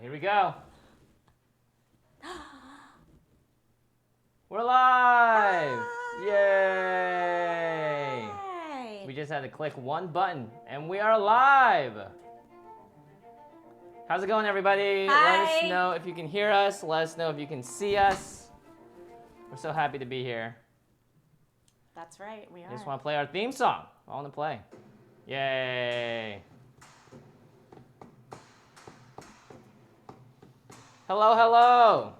Here we go. We're live! Yay! We just had to click one button and we are live! How's it going, everybody? Hi. Let us know if you can hear us. Let us know if you can see us. We're so happy to be here. That's right, we are. Just want to play our theme song. All in the play. Yay! Hello, hello!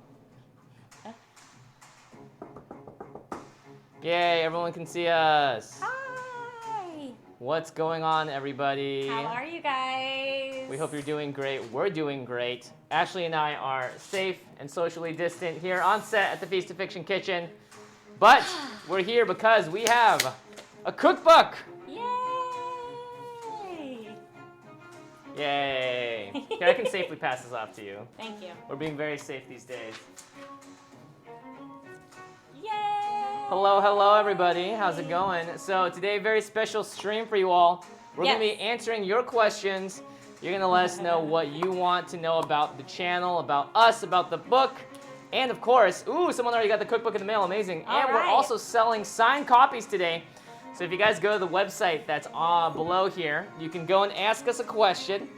Yay, everyone can see us. Hi! What's going on, everybody? How are you guys? We hope you're doing great. We're doing great. Ashley and I are safe and socially distant here on set at the Feast of Fiction Kitchen. But we're here because we have a cookbook. Yay! Yay. Okay, I can safely pass this off to you. Thank you. We're being very safe these days. Yay! Hello, hello, everybody. How's it going? So today, very special stream for you all. We're going to be answering your questions. You're going to let us know what you want to know about the channel, about us, about the book. And of course, ooh, someone already got the cookbook in the mail. Amazing. All and we're right. also selling signed copies today. So if you guys go to the website that's below here, you can go and ask us a question.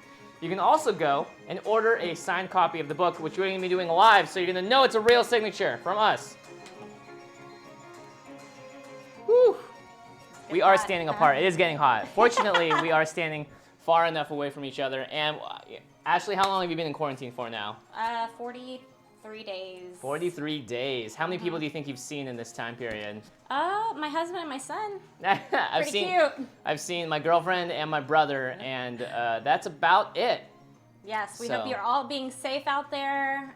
You can also go and order a signed copy of the book, which we're going to be doing live, so you're going to know it's a real signature from us. Whew. We are standing apart. It is getting hot. Fortunately, we are standing far enough away from each other. And Ashley, how long have you been in quarantine for now? 43 days. 43 days. How many people do you think you've seen in this time period? My husband and my son. Pretty cute. I've seen my girlfriend and my brother, and that's about it. Yes, we hope you're all being safe out there.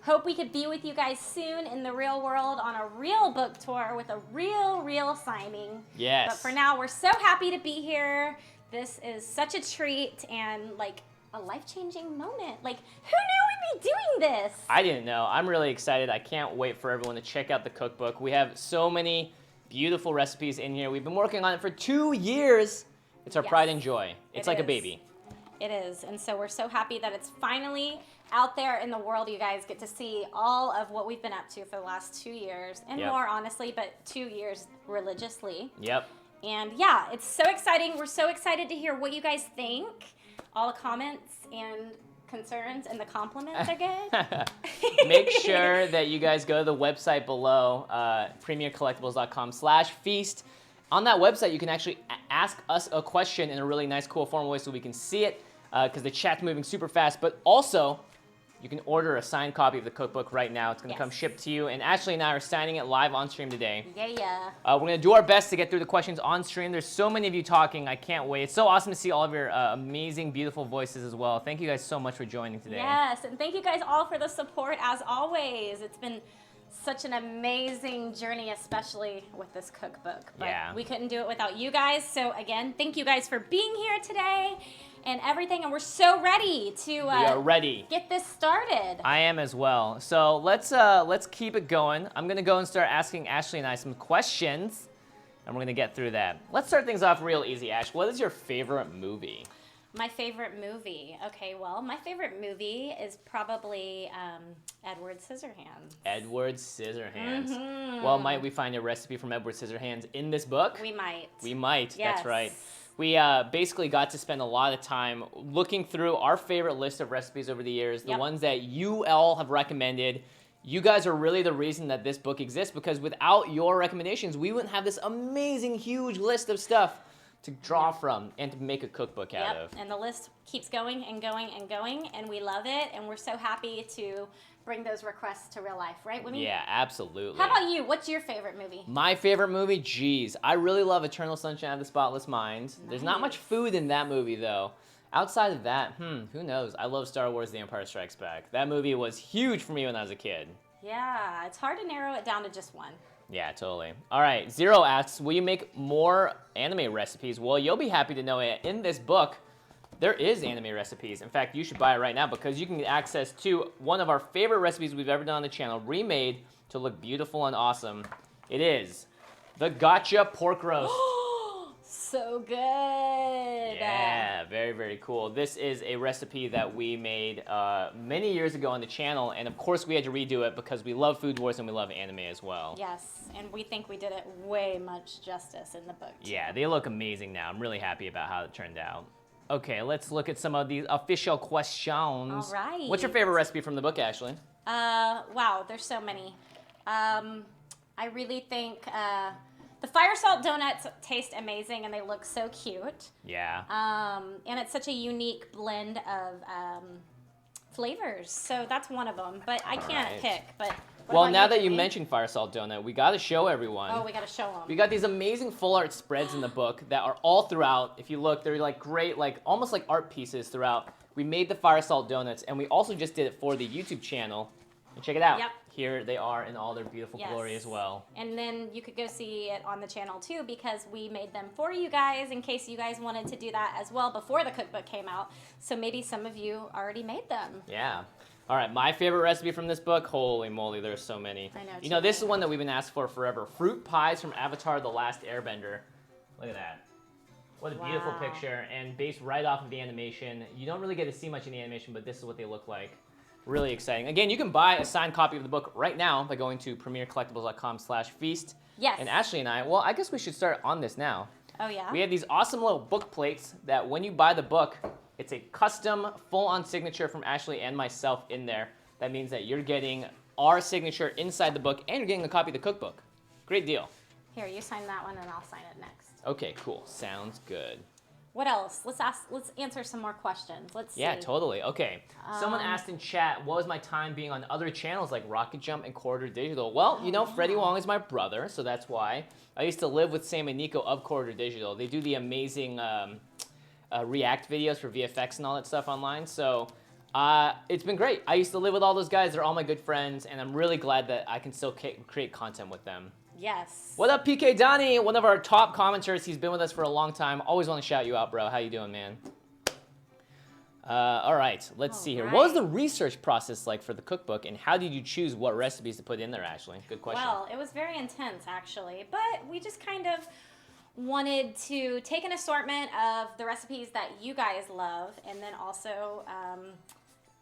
Hope we could be with you guys soon in the real world on a real book tour with a real signing. Yes. But for now, we're so happy to be here. This is such a treat and like a life-changing moment. Like, who knew we'd be doing this? I didn't know. I'm really excited. I can't wait for everyone to check out the cookbook. We have so many beautiful recipes in here. We've been working on it for 2 years. It's our pride and joy. It's like a baby. It is, and so we're so happy that it's finally out there in the world. You guys get to see all of what we've been up to for the last 2 years, and more honestly, but 2 years religiously. Yep. And yeah, it's so exciting. We're so excited to hear what you guys think. All the comments and concerns and the compliments are good. Make sure that you guys go to the website below, premiercollectibles.com/feast. On that website, you can actually ask us a question in a really nice, cool, formal way so we can see it, because the chat's moving super fast. But also, you can order a signed copy of the cookbook right now. It's going to come shipped to you. And Ashley and I are signing it live on stream today. Yeah. We're going to do our best to get through the questions on stream. There's so many of you talking. I can't wait. It's so awesome to see all of your amazing, beautiful voices as well. Thank you guys so much for joining today. Yes, and thank you guys all for the support as always. It's been such an amazing journey, especially with this cookbook. But we couldn't do it without you guys. So again, thank you guys for being here today and everything. And we're so ready to we are ready. Get this started. I am as well. So let's keep it going. I'm gonna go and start asking Ashley and I some questions, and we're gonna get through that. Let's start things off real easy. Ash, what is your favorite movie? My favorite movie. Okay, well, my favorite movie is probably Edward Scissorhands. Edward Scissorhands. Mm-hmm. Well, might we find a recipe from Edward Scissorhands in this book? We might. We might. Yes. That's right. We basically got to spend a lot of time looking through our favorite list of recipes over the years, the ones that you all have recommended. You guys are really the reason that this book exists, because without your recommendations, we wouldn't have this amazing, huge list of stuff to draw from and to make a cookbook out of. And the list keeps going and going and going, and we love it, and we're so happy to bring those requests to real life, right, Winnie? Yeah, absolutely. How about you? What's your favorite movie? My favorite movie? Geez, I really love Eternal Sunshine of the Spotless Mind. Nice. There's not much food in that movie, though. Outside of that, who knows? I love Star Wars The Empire Strikes Back. That movie was huge for me when I was a kid. Yeah, it's hard to narrow it down to just one. Yeah, totally. All right, Zero asks, will you make more anime recipes? Well, you'll be happy to know it. In this book, there is anime recipes. In fact, you should buy it right now because you can get access to one of our favorite recipes we've ever done on the channel, remade to look beautiful and awesome. It is the Gotcha Pork Roast. so good. Yeah, very, very cool. This is a recipe that we made many years ago on the channel, and of course we had to redo it because we love Food Wars and we love anime as well. Yes, and we think we did it way much justice in the book, too. Yeah, they look amazing now. I'm really happy about how it turned out. Okay, let's look at some of these official questions. All right. What's your favorite recipe from the book, Ashley? Wow, there's so many. I really think the fire salt donuts taste amazing and they look so cute. Yeah. And it's such a unique blend of flavors. So that's one of them, but I can't pick. But well, now that you mentioned fire salt donut, we got to show everyone. Oh, we got to show them. We got these amazing full art spreads in the book that are all throughout. If you look, they're like great, like almost like art pieces throughout. We made the fire salt donuts, and we also just did it for the YouTube channel. And check it out. Yep. Here they are in all their beautiful glory as well. And then you could go see it on the channel too, because we made them for you guys in case you guys wanted to do that as well before the cookbook came out. So maybe some of you already made them. Yeah. All right, my favorite recipe from this book, holy moly, there's so many. I know. You know, this is one that we've been asked for forever. Fruit pies from Avatar: The Last Airbender. Look at that. What a beautiful picture, and based right off of the animation. You don't really get to see much in the animation, but this is what they look like. Really exciting. Again, you can buy a signed copy of the book right now by going to premiercollectibles.com/feast. Yes. And Ashley and I, well, I guess we should start on this now. Oh, yeah? We have these awesome little book plates that when you buy the book, it's a custom, full-on signature from Ashley and myself in there. That means that you're getting our signature inside the book, and you're getting a copy of the cookbook. Great deal. Here, you sign that one, and I'll sign it next. Okay, cool. Sounds good. What else? Let's answer some more questions. Let's see. Yeah, totally. Okay. Someone asked in chat, what was my time being on other channels like Rocket Jump and Corridor Digital? Well, you know, Freddie Wong is my brother, so that's why. I used to live with Sam and Nico of Corridor Digital. They do the amazing React videos for VFX and all that stuff online, so it's been great. I used to live with all those guys. They're all my good friends, and I'm really glad that I can still create content with them. Yes. What up, PK Donnie? One of our top commenters. He's been with us for a long time. Always want to shout you out, bro. How you doing, man? All right, let's see here. What was the research process like for the cookbook, and how did you choose what recipes to put in there, Ashley? Good question. Well, it was very intense, actually, but we just kind of wanted to take an assortment of the recipes that you guys love, and then also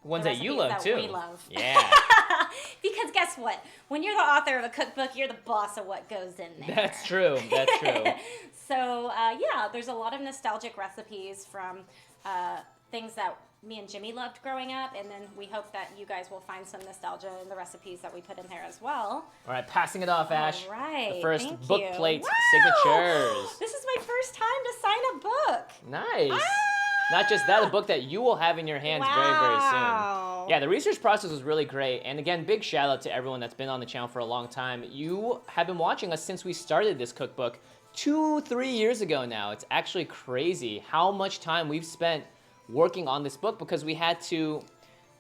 ones that you love, too. We love. Yeah. Because guess what? When you're the author of a cookbook, you're the boss of what goes in there. That's true. That's true. So, yeah, there's a lot of nostalgic recipes from things that me and Jimmy loved growing up, and then we hope that you guys will find some nostalgia in the recipes that we put in there as well. All right, passing it off, Ash. All right. The first Thank book you. plate Wow! signatures. This is my first time to sign a book. Nice. Not just that, a book that you will have in your hands very, very soon. Yeah, the research process was really great. And again, big shout out to everyone that's been on the channel for a long time. You have been watching us since we started this cookbook 2-3 years ago now. It's actually crazy how much time we've spent working on this book because we had to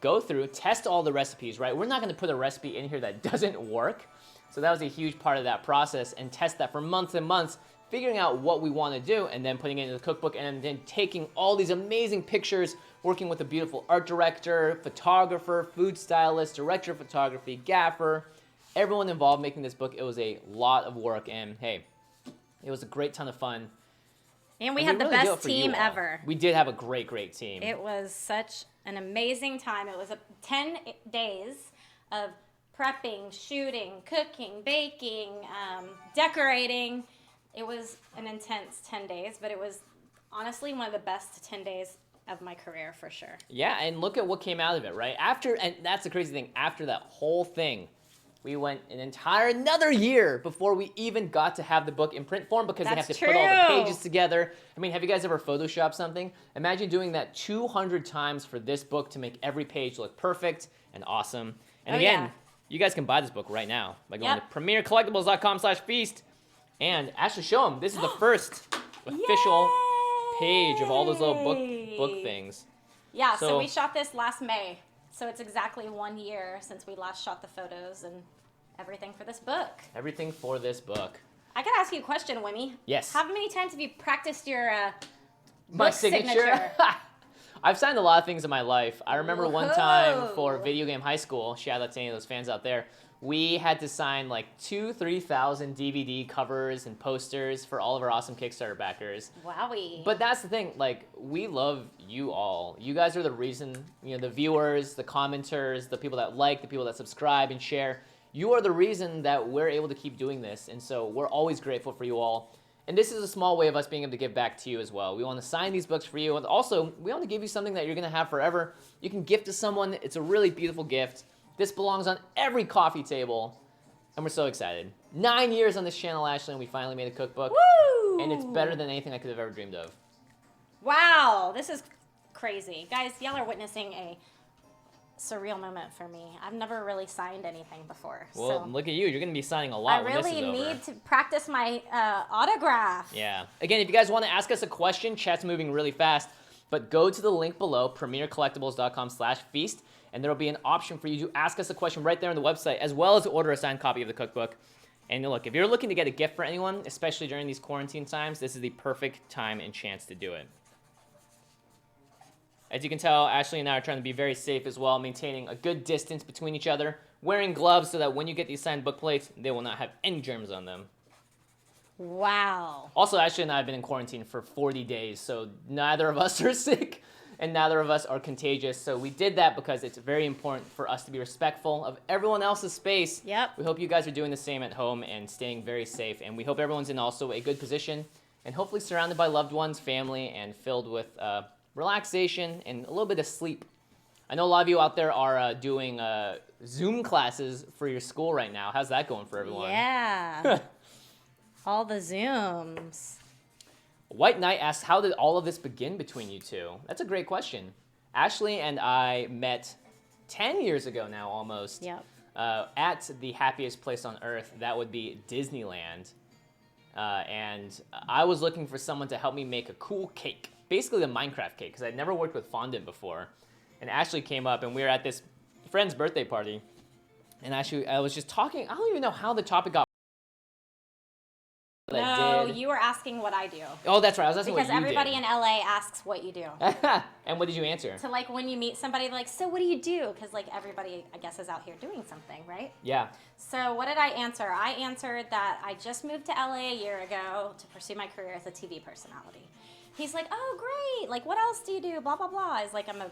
go through, test all the recipes, right? We're not going to put a recipe in here that doesn't work. So that was a huge part of that process, and test that for months and months, figuring out what we want to do, and then putting it into the cookbook, and then taking all these amazing pictures, working with a beautiful art director, photographer, food stylist, director of photography, gaffer, everyone involved making this book. It was a lot of work, and hey, it was a great ton of fun. And we had the best team ever. We did have a great, great team. It was such an amazing time. It was 10 days of prepping, shooting, cooking, baking, decorating. It was an intense 10 days, but it was honestly one of the best 10 days of my career for sure. Yeah, and look at what came out of it, right? And that's the crazy thing, after that whole thing, we went another year before we even got to have the book in print form because they have to put all the pages together. I mean, have you guys ever photoshopped something? Imagine doing that 200 times for this book to make every page look perfect and awesome. And again, you guys can buy this book right now by going to premiercollectibles.com/feast. And Ashley, show them. This is the first official page of all those little book things. Yeah, so we shot this last May. So it's exactly 1 year since we last shot the photos and everything for this book. Everything for this book. I gotta ask you a question, Wimmy. Yes. How many times have you practiced your my signature? I've signed a lot of things in my life. I remember one time for Video Game High School, shout out to any of those fans out there, We had to sign like 3,000 DVD covers and posters for all of our awesome Kickstarter backers. Wowie. But that's the thing, like, we love you all. You guys are the reason, the viewers, the commenters, the people that like, the people that subscribe and share. You are the reason that we're able to keep doing this, and so we're always grateful for you all. And this is a small way of us being able to give back to you as well. We want to sign these books for you, and also, we want to give you something that you're going to have forever. You can gift to someone. It's a really beautiful gift. This belongs on every coffee table, and we're so excited. 9 years on this channel, Ashley, and we finally made a cookbook. Woo! And it's better than anything I could have ever dreamed of. Wow, this is crazy. Guys, y'all are witnessing a surreal moment for me. I've never really signed anything before. Well, so look at you. You're going to be signing a lot when this is over. I really need to practice my autograph. Yeah. Again, if you guys want to ask us a question, chat's moving really fast, but go to the link below, premiercollectibles.com/feast, and there will be an option for you to ask us a question right there on the website, as well as order a signed copy of the cookbook. And look, if you're looking to get a gift for anyone, especially during these quarantine times, this is the perfect time and chance to do it. As you can tell, Ashley and I are trying to be very safe as well, maintaining a good distance between each other, wearing gloves so that when you get these signed book plates, they will not have any germs on them. Wow. Also, Ashley and I have been in quarantine for 40 days, so neither of us are sick and neither of us are contagious. So we did that because it's very important for us to be respectful of everyone else's space. Yep. We hope you guys are doing the same at home and staying very safe, and we hope everyone's in also a good position and hopefully surrounded by loved ones, family, and filled with relaxation and a little bit of sleep. I know a lot of you out there are doing Zoom classes for your school right now. How's that going for everyone? Yeah. All the Zooms. White Knight asks, how did all of this begin between you two? That's a great question. Ashley and I met 10 years ago now, almost. Yep. At the happiest place on earth. That would be Disneyland. And I was looking for someone to help me make a cool cake. Basically the Minecraft cake, because I'd never worked with fondant before. And Ashley came up, and we were at this friend's birthday party. And Ashley, I was just talking, I don't even know how the topic got. No, you were asking what I do. Oh, that's right. I was asking because what you did. Because everybody in LA asks what you do. And what did you answer? So, like, when you meet somebody, like, so what do you do? Because, like, everybody, I guess, is out here doing something, right? Yeah. So, what did I answer? I answered that I just moved to LA a year ago to pursue my career as a TV personality. He's like, oh, great. Like, what else do you do? Blah, blah, blah. I was like, I'm a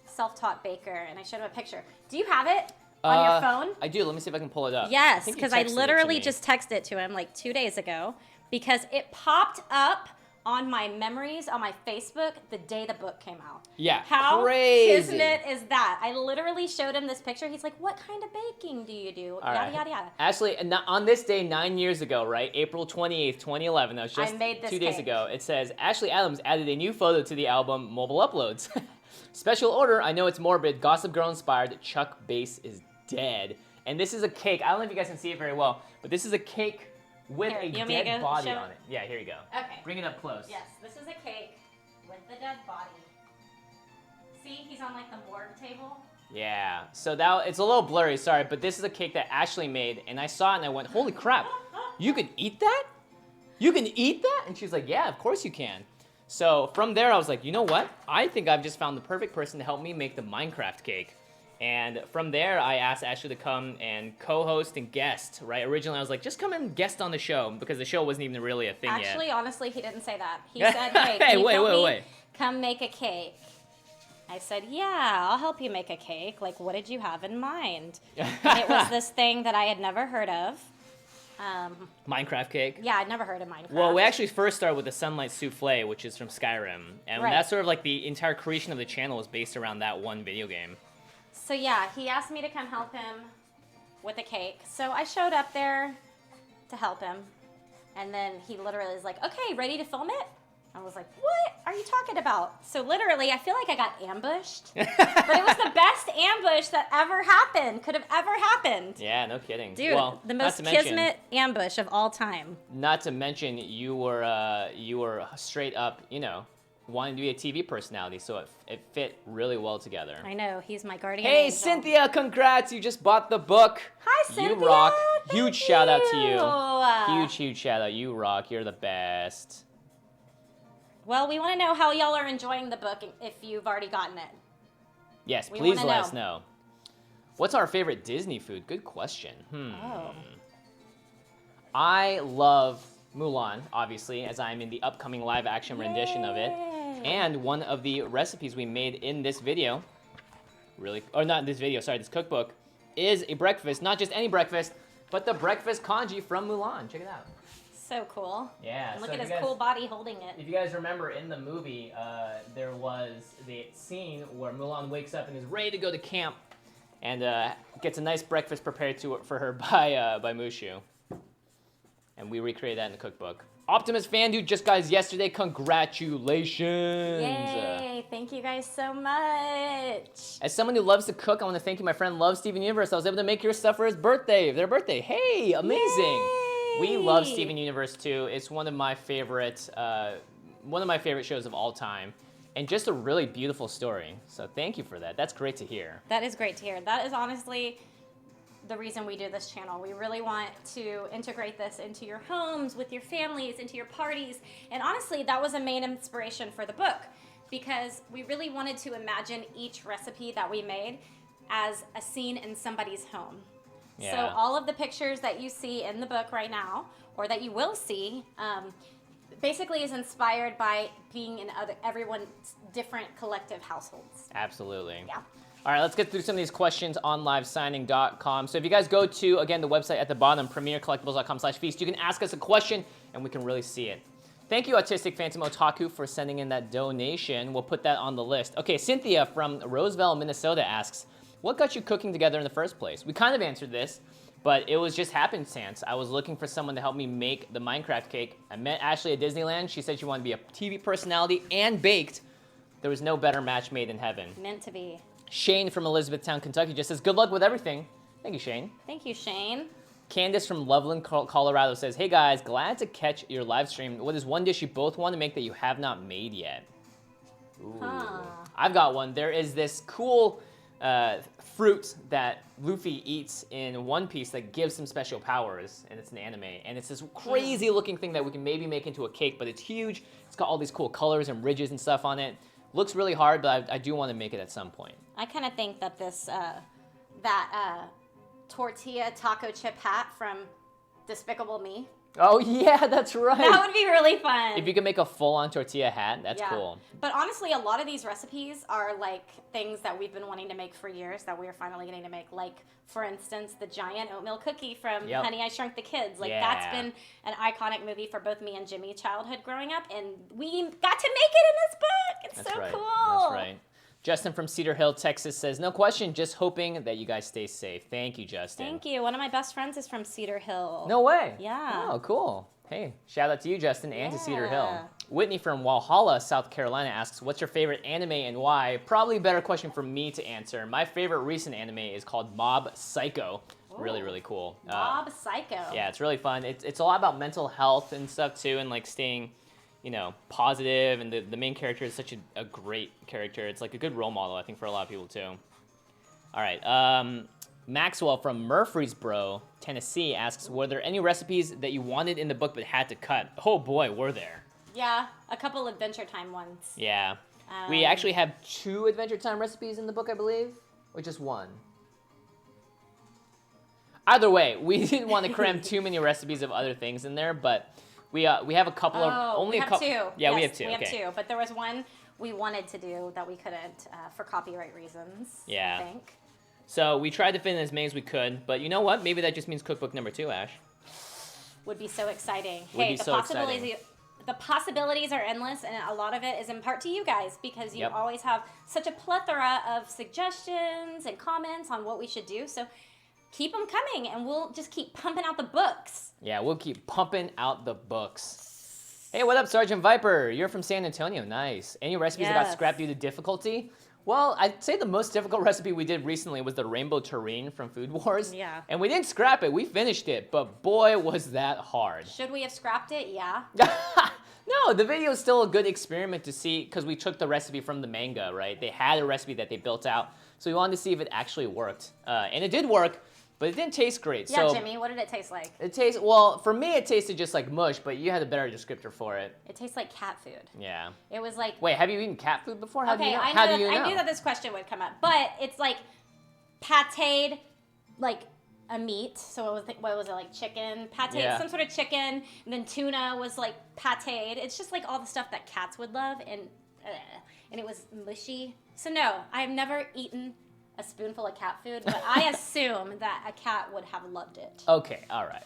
self-taught baker, and I showed him a picture. Do you have it on your phone? I do. Let me see if I can pull it up. Yes, because I literally just texted it to him, like, 2 days ago. Because it popped up on my memories on my Facebook the day the book came out. Yeah, How crazy. kismet is that? I literally showed him this picture. He's like, what kind of baking do you do? All yada, right. yada, yada. Ashley, on this day 9 years ago, right, April 28th, 2011, that was just 2 days ago, it says, Ashley Adams added a new photo to the album Mobile Uploads. Special order, I know it's morbid, Gossip Girl inspired, Chuck Bass is dead. And this is a cake. I don't know if you guys can see it very well, but this is a cake with a dead body on it. Yeah, here you go. Okay. Bring it up close. Yes, this is a cake with the dead body. See, he's on like the morgue table. Yeah, so it's a little blurry, sorry, but this is a cake that Ashley made, and I saw it and I went, holy crap, you can eat that? You can eat that? And she's like, yeah, of course you can. So from there, I was like, you know what? I think I've just found the perfect person to help me make the Minecraft cake. And from there, I asked Ashley to come and co-host and guest, right? Originally, I was like, just come and guest on the show, because the show wasn't even really a thing yet. Actually, honestly, he didn't say that. He said, hey, can you help me come make a cake? I said, yeah, I'll help you make a cake. Like, what did you have in mind? And it was this thing that I had never heard of. Minecraft cake? Yeah, I'd never heard of Minecraft. Well, we actually first started with the Sunlight Souffle, which is from Skyrim. And that's sort of like the entire creation of the channel was based around that one video game. So yeah, he asked me to come help him with a cake. So I showed up there to help him. And then he literally was like, okay, ready to film it? I was like, what are you talking about? So literally, I feel like I got ambushed. But it was the best ambush that ever happened, could have ever happened. Yeah, no kidding. Dude, well, the most kismet ambush of all time. Not to mention, you were straight up, wanting to be a TV personality, so it fit really well together. I know, he's my guardian Hey, angel. Cynthia, congrats, you just bought the book. Hi, Cynthia. You rock. Huge shout out to you. Huge shout out. You rock. You're the best. Well, we want to know how y'all are enjoying the book if you've already gotten it. Yes, please let us know. What's our favorite Disney food? Good question. Oh. I love Mulan, obviously, as I'm in the upcoming live-action rendition of it. And one of the recipes we made in this video, this cookbook, is a breakfast. Not just any breakfast, but the breakfast congee from Mulan. Check it out. So cool. Yeah. And look at his cool body holding it. If you guys remember in the movie, there was the scene where Mulan wakes up and is ready to go to camp, and gets a nice breakfast prepared for her by Mushu. And we recreated that in the cookbook. Optimus Fan Dude just got his yesterday. Congratulations! Yay! Thank you guys so much. As someone who loves to cook, I want to thank you. My friend loves Steven Universe. I was able to make your stuff for their birthday. Hey, amazing! Yay! We love Steven Universe too. It's one of my favorite shows of all time, and just a really beautiful story. So thank you for that. That's great to hear. That is great to hear. That is honestly the reason we do this channel. We really want to integrate this into your homes, with your families, into your parties. And honestly, that was a main inspiration for the book, because we really wanted to imagine each recipe that we made as a scene in somebody's home. Yeah. So all of the pictures that you see in the book right now, or that you will see, basically is inspired by being in everyone's different collective households. Absolutely. Yeah. All right, let's get through some of these questions on livesigning.com. So if you guys go to, again, the website at the bottom, premiercollectibles.com/feast, you can ask us a question, and we can really see it. Thank you, Autistic Phantom Otaku, for sending in that donation. We'll put that on the list. Okay, Cynthia from Roseville, Minnesota asks, what got you cooking together in the first place? We kind of answered this, but it was just happenstance. I was looking for someone to help me make the Minecraft cake. I met Ashley at Disneyland. She said she wanted to be a TV personality and baked. There was no better match made in heaven. Meant to be. Shane from Elizabethtown, Kentucky just says, good luck with everything. Thank you, Shane. Thank you, Shane. Candace from Loveland, Colorado says, hey guys, glad to catch your live stream. What is one dish you both want to make that you have not made yet? Ooh. Huh. I've got one. There is this cool fruit that Luffy eats in One Piece that gives him special powers, and it's an anime. And it's this crazy looking thing that we can maybe make into a cake, but it's huge. It's got all these cool colors and ridges and stuff on it. Looks really hard, but I do want to make it at some point. I kind of think that this, tortilla taco chip hat from Despicable Me. Oh, yeah, that's right. That would be really fun. If you could make a full-on tortilla hat, that's cool. But honestly, a lot of these recipes are like things that we've been wanting to make for years that we are finally getting to make. Like, for instance, the giant oatmeal cookie from Honey, I Shrunk the Kids. Like, that's been an iconic movie for both me and Jimmy's childhood growing up, and we got to make it in this book. It's that's so right. cool. That's right. Justin from Cedar Hill, Texas says, no question, just hoping that you guys stay safe. Thank you, Justin. Thank you. One of my best friends is from Cedar Hill. No way. Yeah. Oh, cool. Hey, shout out to you, Justin, and to Cedar Hill. Whitney from Walhalla, South Carolina asks, what's your favorite anime and why? Probably a better question for me to answer. My favorite recent anime is called Mob Psycho. Really, really cool. Mob Psycho. Yeah, it's really fun. It's a lot about mental health and stuff, too, and like staying, you know, positive, and the main character is such a great character. It's like a good role model, I think, for a lot of people, too. All right, Maxwell from Murfreesboro, Tennessee asks, were there any recipes that you wanted in the book but had to cut? Oh boy, were there. Yeah, a couple Adventure Time ones. Yeah. We actually have 2 Adventure Time recipes in the book, I believe, or just 1. Either way, we didn't want to cram too many recipes of other things in there, but we have a couple of we have 2. Yeah, yes, we have 2. We have 2, but there was one we wanted to do that we couldn't for copyright reasons. Yeah. I think. So we tried to fit in as many as we could, but you know what? Maybe that just means cookbook number 2, Ash. Would be so exciting. Would be so exciting. The possibilities are endless, and a lot of it is in part to you guys, because you always have such a plethora of suggestions and comments on what we should do. So keep them coming, and we'll just keep pumping out the books. Yeah, we'll keep pumping out the books. Hey, what up, Sergeant Viper? You're from San Antonio. Nice. Any recipes that got scrapped due to difficulty? Well, I'd say the most difficult recipe we did recently was the rainbow terrine from Food Wars. Yeah. And we didn't scrap it. We finished it, but boy, was that hard. Should we have scrapped it? Yeah. No, the video is still a good experiment to see, because we took the recipe from the manga, right? They had a recipe that they built out, so we wanted to see if it actually worked. And it did work, but it didn't taste great. Yeah, so Jimmy, what did it taste like? Well, for me, it tasted just like mush, but you had a better descriptor for it. It tastes like cat food. Yeah. It was like... Wait, have you eaten cat food before? How do you know? I knew that this question would come up, but it's like patéed, like a meat. So it was, what was it, like chicken? Patéed, some sort of chicken. And then tuna was like patéed. It's just like all the stuff that cats would love. And it was mushy. So no, I've never eaten a spoonful of cat food, but I assume that a cat would have loved it. Okay, all right.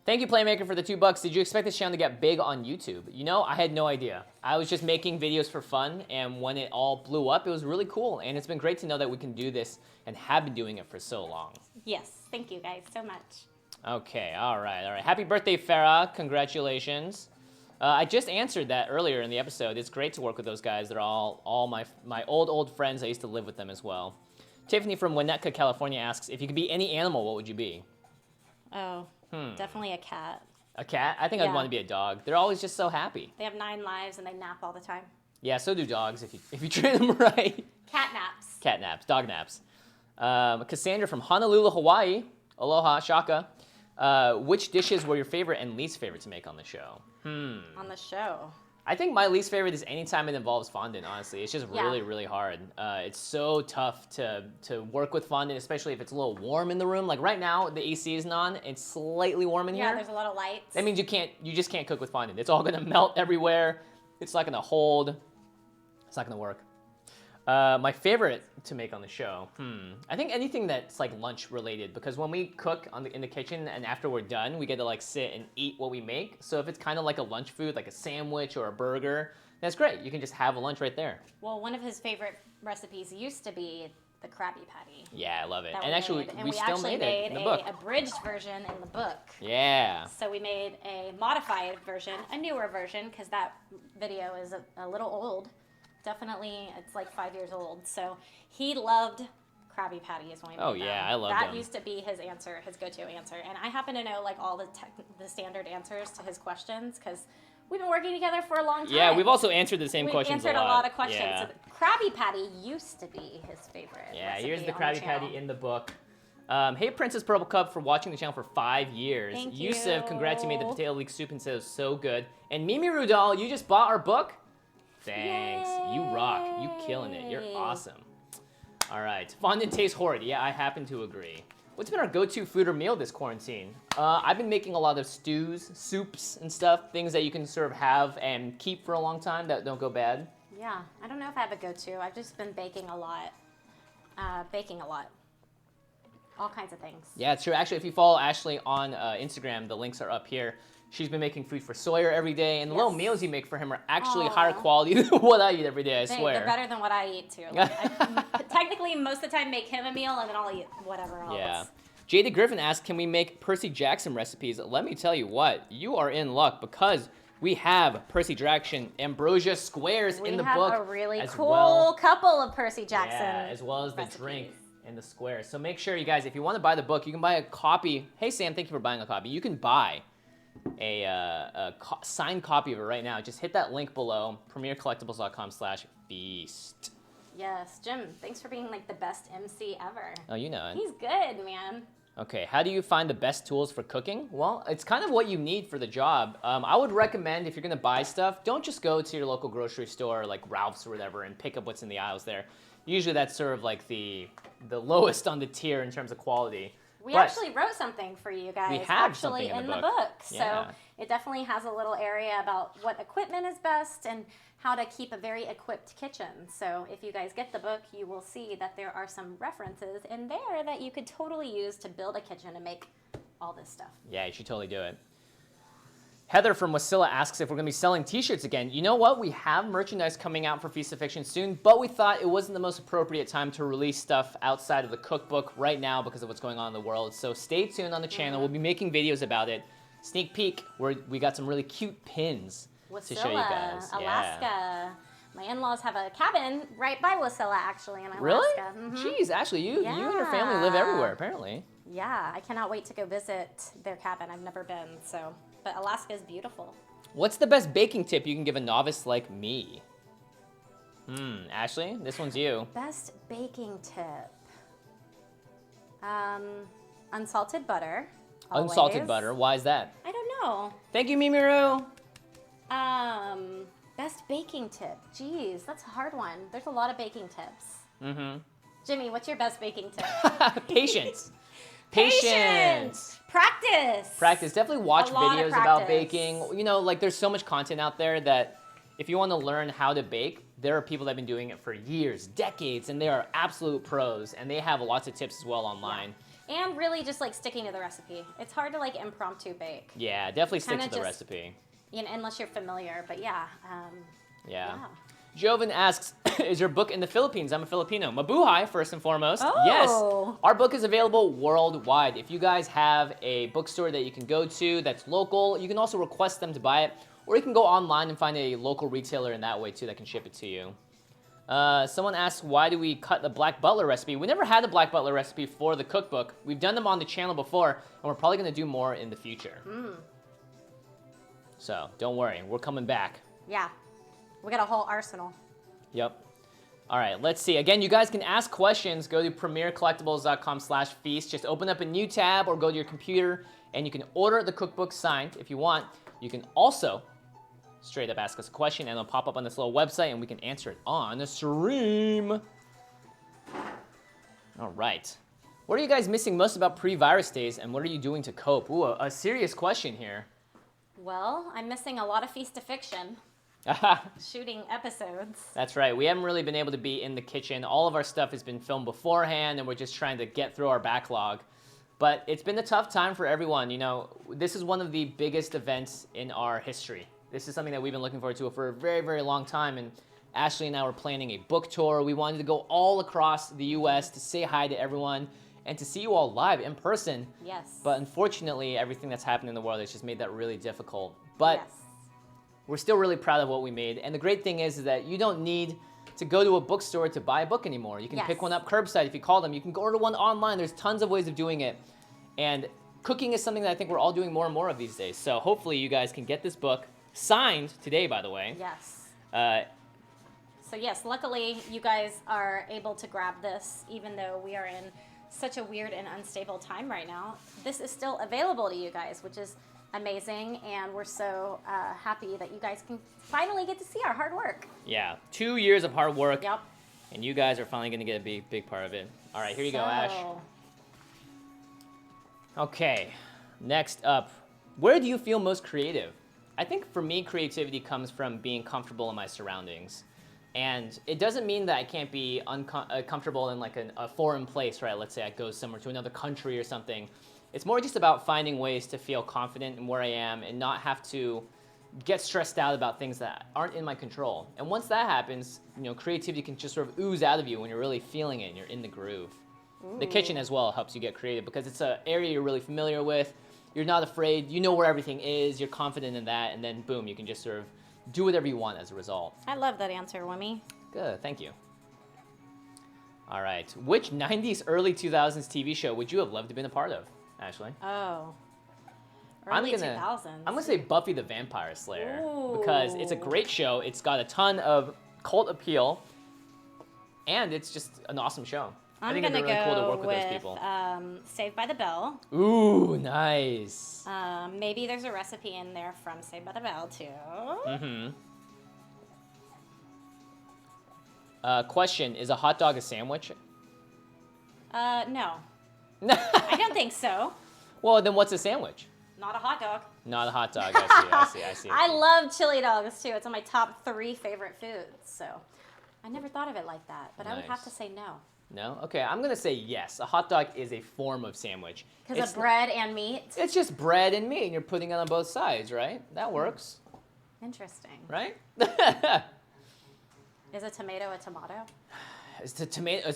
Thank you, Playmaker, for the $2. Did you expect this channel to get big on YouTube? You know, I had no idea. I was just making videos for fun, and when it all blew up, it was really cool, and it's been great to know that we can do this and have been doing it for so long. Yes, thank you guys so much. Okay, all right. Happy birthday, Farah. Congratulations. I just answered that earlier in the episode. It's great to work with those guys. They're all my old friends. I used to live with them as well. Tiffany from Winnetka, California asks, if you could be any animal, what would you be? Oh, definitely a cat. A cat? I think I'd want to be a dog. They're always just so happy. They have 9 lives and they nap all the time. Yeah, so do dogs if you train them right. Cat naps. Cat naps, dog naps. Cassandra from Honolulu, Hawaii. Aloha, Shaka. Which dishes were your favorite and least favorite to make on the show? On the show. I think my least favorite is anytime it involves fondant, honestly. It's just really, really hard. It's so tough to work with fondant, especially if it's a little warm in the room. Like right now, the AC isn't on. It's slightly warm in here. Yeah, there's a lot of lights. That means you just can't cook with fondant. It's all gonna melt everywhere. It's not gonna hold. It's not gonna work. My favorite to make on the show, I think anything that's like lunch related, because when we cook in the kitchen and after we're done, we get to like sit and eat what we make. So if it's kind of like a lunch food, like a sandwich or a burger, that's great. You can just have a lunch right there. Well, one of his favorite recipes used to be the Krabby Patty. Yeah, I love it. And actually, we still made it in the book. A abridged version in the book. Yeah. So we made a modified version, a newer version, because that video is a little old. Definitely, it's like 5 years old. So he loved Krabby Patties when we made them. Oh yeah, I love that. them. Used to be his answer, his go-to answer. And I happen to know like all the standard answers to his questions because we've been working together for a long time. Yeah, we've also answered the same questions a lot. We've answered a lot of questions. Yeah. So the Krabby Patty used to be his favorite. Yeah, here's the Krabby Patty in the book. Hey, Princess Purple Cup, for watching the channel for 5 years. Thank you. Yusuf, congrats, you made the potato leek soup and said it was so good. And Mimi Rudal, you just bought our book? Thanks. Yay. You rock. You killing it. You're awesome. All right. Fondant tastes horrid. Yeah, I happen to agree. What's been our go-to food or meal this quarantine? I've been making a lot of stews, soups, and stuff. Things that you can sort of have and keep for a long time that don't go bad. Yeah. I don't know if I have a go-to. I've just been baking a lot. All kinds of things. Yeah, it's true. Actually, if you follow Ashley on Instagram, the links are up here. She's been making food for Sawyer every day, and the little meals you make for him are actually higher quality than what I eat every day, I swear. They're better than what I eat, too. Like, I technically, most of the time, make him a meal, and then I'll eat whatever else. Yeah. Jada Griffin asked, can we make Percy Jackson recipes? Let me tell you what, you are in luck, because we have Percy Jackson ambrosia squares in the book. We have a really cool couple of Percy Jackson as well as recipes. The drink and the squares. So make sure, you guys, if you want to buy the book, you can buy a copy. Hey, Sam, thank you for buying a copy. You can buy a signed copy of it right now. Just hit that link below, premiercollectibles.com/beast. Yes, Jim, thanks for being like the best MC ever. Oh, you know it. He's good, man. Okay, how do you find the best tools for cooking? Well, it's kind of what you need for the job. I would recommend, if you're gonna buy stuff, don't just go to your local grocery store like Ralph's or whatever and pick up what's in the aisles there. Usually that's sort of like the lowest on the tier in terms of quality. We actually wrote something for you guys. We have actually something in the book. Yeah. So it definitely has a little area about what equipment is best and how to keep a very equipped kitchen. So if you guys get the book, you will see that there are some references in there that you could totally use to build a kitchen and make all this stuff. Yeah, you should totally do it. Heather from Wasilla asks if we're going to be selling t-shirts again. You know what? We have merchandise coming out for Feast of Fiction soon, but we thought it wasn't the most appropriate time to release stuff outside of the cookbook right now because of what's going on in the world. So stay tuned on the channel. We'll be making videos about it. Sneak peek, where we got some really cute pins to show you guys. Alaska. Yeah. My in-laws have a cabin right by Wasilla, actually, in Alaska. Really? Mm-hmm. Jeez, Ashley, you and your family live everywhere, apparently. Yeah, I cannot wait to go visit their cabin. I've never been, so... But Alaska is beautiful. What's the best baking tip you can give a novice like me? Ashley, this one's you. Best baking tip. Unsalted butter. Always. Unsalted butter. Why is that? I don't know. Thank you, Mimiru. Best baking tip. Jeez, that's a hard one. There's a lot of baking tips. Jimmy, what's your best baking tip? Patience. Practice. Definitely watch videos about baking. You know, like there's so much content out there that if you want to learn how to bake, there are people that have been doing it for years, decades, and they are absolute pros, and they have lots of tips as well online. Yeah. And really just like sticking to the recipe. It's hard to like impromptu bake. Yeah, definitely stick to the recipe. You know, unless you're familiar, but yeah. Yeah. Joven asks, is your book in the Philippines? I'm a Filipino. Mabuhay, first and foremost. Oh. Yes. Our book is available worldwide. If you guys have a bookstore that you can go to that's local, you can also request them to buy it. Or you can go online and find a local retailer in that way, too, that can ship it to you. Someone asks, why do we cut the Black Butler recipe? We never had the Black Butler recipe for the cookbook. We've done them on the channel before, and we're probably going to do more in the future. So, don't worry. We're coming back. Yeah. We got a whole arsenal. Yep. All right, let's see. Again, you guys can ask questions. Go to premiercollectibles.com/feast. Just open up a new tab or go to your computer, and you can order the cookbook signed if you want. You can also straight up ask us a question, and it'll pop up on this little website, and we can answer it on the stream. All right. What are you guys missing most about pre-virus days, and what are you doing to cope? Ooh, a serious question here. Well, I'm missing a lot of Feast to Fiction. Shooting episodes. That's right. We haven't really been able to be in the kitchen. All of our stuff has been filmed beforehand, and we're just trying to get through our backlog. But it's been a tough time for everyone. You know, this is one of the biggest events in our history. This is something that we've been looking forward to for a very, very long time. And Ashley and I were planning a book tour. We wanted to go all across the U.S. to say hi to everyone and to see you all live in person. Yes. But unfortunately, everything that's happened in the world has just made that really difficult. But we're still really proud of what we made. And the great thing is that you don't need to go to a bookstore to buy a book anymore. You can pick one up curbside if you call them. You can order one online. There's tons of ways of doing it. And cooking is something that I think we're all doing more and more of these days. So hopefully you guys can get this book signed today, by the way. Yes. So yes, luckily you guys are able to grab this, even though we are in such a weird and unstable time right now. This is still available to you guys, which is amazing, and we're so happy that you guys can finally get to see our hard work. Yeah, 2 years of hard work. Yep. And you guys are finally going to get a big part of it. All right, here you go, Ash. Okay, next up, where do you feel most creative? I think for me, creativity comes from being comfortable in my surroundings. And it doesn't mean that I can't be comfortable in like a foreign place, right? Let's say I go somewhere to another country or something. It's more just about finding ways to feel confident in where I am and not have to get stressed out about things that aren't in my control. And once that happens, you know, creativity can just sort of ooze out of you when you're really feeling it and you're in the groove. Ooh. The kitchen as well helps you get creative because it's an area you're really familiar with. You're not afraid. You know where everything is. You're confident in that. And then, boom, you can just sort of do whatever you want as a result. I love that answer, Wimmy. Good. Thank you. All right. Which 90s, early 2000s TV show would you have loved to have been a part of? Ashley? Oh. Early 2000s. I'm going to say Buffy the Vampire Slayer. Ooh. Because it's a great show. It's got a ton of cult appeal. And it's just an awesome show. I think it'd be really cool to work with those people. Saved by the Bell. Ooh, nice. Maybe there's a recipe in there from Saved by the Bell, too. Mm-hmm. Question, is a hot dog a sandwich? No. I don't think so. Well, then what's a sandwich? Not a hot dog. Not a hot dog. I see. I love chili dogs, too. It's on my top 3 favorite foods. So I never thought of it like that, but nice. I would have to say no. No? Okay, I'm going to say yes. A hot dog is a form of sandwich. Because of bread and meat? It's just bread and meat, and you're putting it on both sides, right? That works. Interesting. Right? Is a tomato a tomato? Is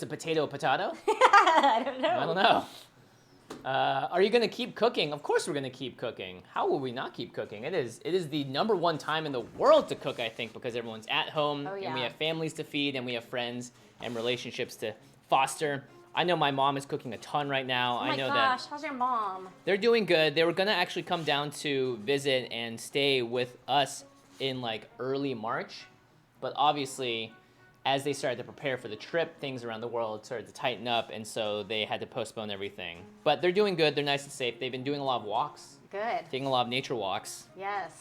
a potato a potato? I don't know. I don't know. Are you going to keep cooking? Of course we're going to keep cooking. How will we not keep cooking? It is the #1 time in the world to cook, I think, because everyone's at home, and we have families to feed, and we have friends and relationships to foster. I know my mom is cooking a ton right now. Oh my gosh, how's your mom? They're doing good. They were going to actually come down to visit and stay with us in like early March. But obviously, as they started to prepare for the trip, things around the world started to tighten up, and so they had to postpone everything. But they're doing good. They're nice and safe. They've been doing a lot of walks. Good. Taking a lot of nature walks. Yes.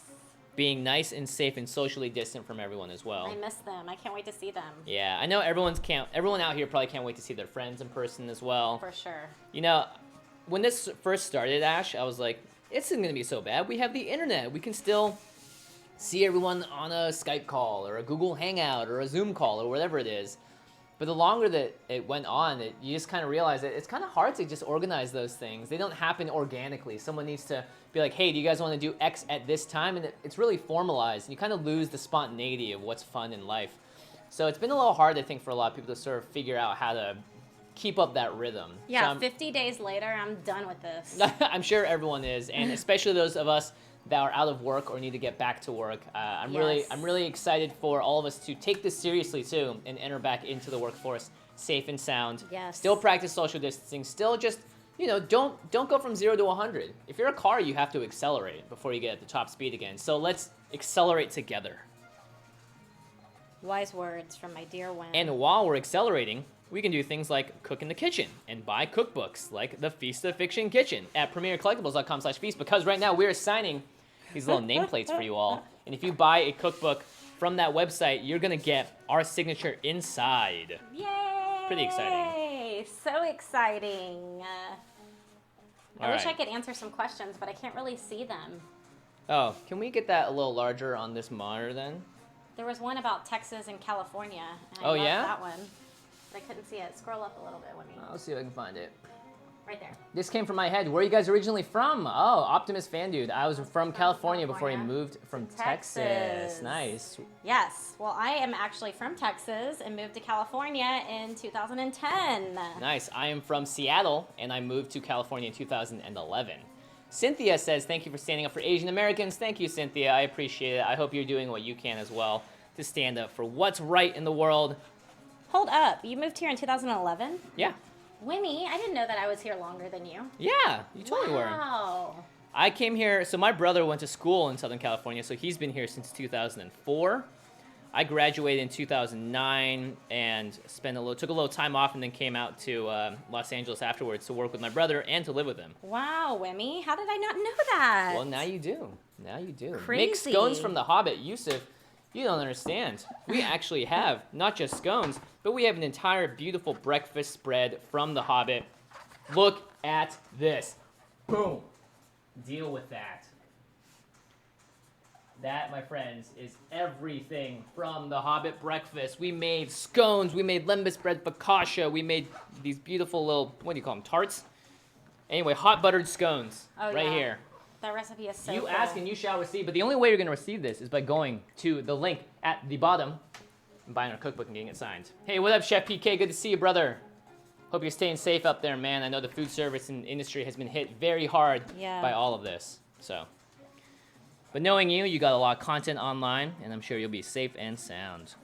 being nice and safe and socially distant from everyone as well. I miss them. I can't wait to see them. Yeah, I know everyone out here probably can't wait to see their friends in person as well. For sure. You know, when this first started, Ash, I was like, it's not going to be so bad. We have the internet. We can still see everyone on a Skype call or a Google Hangout or a Zoom call or whatever it is. But the longer that it went on, you just kind of realize that it's kind of hard to just organize those things. They don't happen organically. Someone needs to be like, hey, do you guys want to do X at this time? And it's really formalized. And you kind of lose the spontaneity of what's fun in life. So it's been a little hard, I think, for a lot of people to sort of figure out how to keep up that rhythm. Yeah, so 50 days later, I'm done with this. I'm sure everyone is, and especially those of us that are out of work or need to get back to work. I'm really excited for all of us to take this seriously too and enter back into the workforce safe and sound. Yes. Still practice social distancing. Still just, don't go from 0 to 100. If you're a car, you have to accelerate before you get at the top speed again. So let's accelerate together. Wise words from my dear Wen. And while we're accelerating, we can do things like cook in the kitchen and buy cookbooks like the Feast of Fiction Kitchen at premiercollectibles.com/feast, because right now we're assigning these little nameplates for you all. And if you buy a cookbook from that website, you're going to get our signature inside. Yay! Pretty exciting. So exciting. I wish I could answer some questions, but I can't really see them. Oh, can we get that a little larger on this monitor then? There was one about Texas and California. And I loved that one. I couldn't see it. Scroll up a little bit, Winnie. I'll see if I can find it. Right there. This came from my head. Where are you guys originally from? Oh, Optimus Fan Dude. I was from California before he moved from Texas. Nice. Yes. Well, I am actually from Texas and moved to California in 2010. Nice. I am from Seattle, and I moved to California in 2011. Cynthia says, thank you for standing up for Asian Americans. Thank you, Cynthia. I appreciate it. I hope you're doing what you can as well to stand up for what's right in the world. Hold up. You moved here in 2011? Yeah. Winnie, I didn't know that I was here longer than you. Yeah, you totally were. Wow. I came here, so my brother went to school in Southern California, so he's been here since 2004. I graduated in 2009 and took a little time off and then came out to Los Angeles afterwards to work with my brother and to live with him. Wow, Wimmy, how did I not know that? Well, now you do. Now you do. Crazy. Make scones from the Hobbit. Yusuf, you don't understand. We actually have not just scones, but we have an entire beautiful breakfast spread from the Hobbit. Look at this. Boom. Deal with that. That, my friends, is everything from the Hobbit breakfast. We made scones, we made lembas bread focaccia, we made these beautiful little, what do you call them, tarts? Anyway, hot buttered scones here. That recipe is so You cool. ask and you shall receive, but the only way you're going to receive this is by going to the link at the bottom and buying our cookbook and getting it signed. Hey, what up, Chef PK? Good to see you, brother. Hope you're staying safe up there, man. I know the food service industry has been hit very hard by all of this. So, but knowing you, you got a lot of content online, and I'm sure you'll be safe and sound.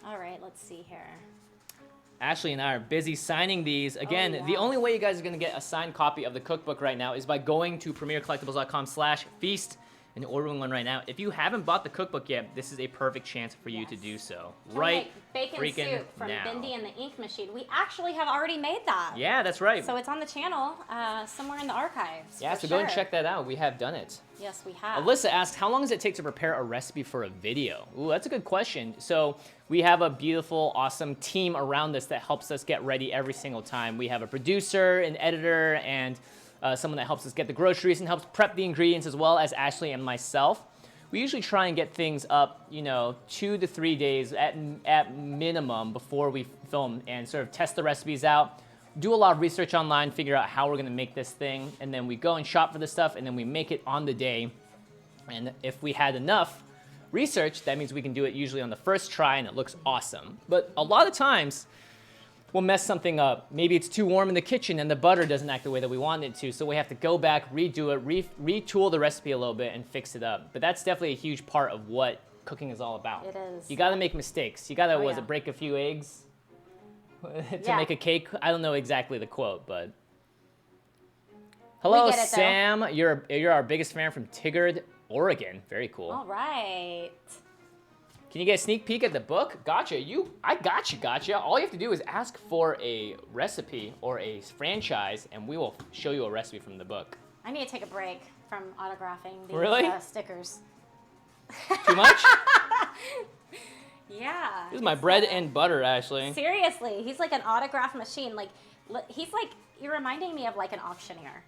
All right, let's see here. Ashley and I are busy signing these. Again, the only way you guys are going to get a signed copy of the cookbook right now is by going to premiercollectibles.com/feast and ordering one right now. If you haven't bought the cookbook yet, this is a perfect chance for you to do so. Right bacon freaking soup from now. Bindi and the Ink Machine. We actually have already made that. Yeah, that's right. So it's on the channel somewhere in the archives. Yeah, so go and check that out. We have done it. Yes, we have. Alyssa asked, how long does it take to prepare a recipe for a video? Ooh, that's a good question. So we have a beautiful, awesome team around us that helps us get ready every single time. We have a producer, an editor, and someone that helps us get the groceries and helps prep the ingredients, as well as Ashley and myself. We usually try and get things up, 2 to 3 days at minimum before we film and sort of test the recipes out, do a lot of research online, figure out how we're gonna make this thing, and then we go and shop for the stuff, and then we make it on the day. And if we had enough research, that means we can do it usually on the first try and it looks awesome. But a lot of times, we'll mess something up. Maybe it's too warm in the kitchen and the butter doesn't act the way that we want it to, so we have to go back, redo it, retool the recipe a little bit and fix it up. But that's definitely a huge part of what cooking is all about. It is. You gotta make mistakes. You gotta, break a few eggs to make a cake? I don't know exactly the quote, but. Hello, Sam. You're our biggest fan from Tigard, Oregon. Very cool. All right. Can you get a sneak peek at the book? Gotcha. I gotcha. All you have to do is ask for a recipe or a franchise, and we will show you a recipe from the book. I need to take a break from autographing these really? Stickers. Too much? Yeah. This is my bread and butter, Ashley. Seriously, he's like an autograph machine. Like, he's like, you're reminding me of like an auctioneer.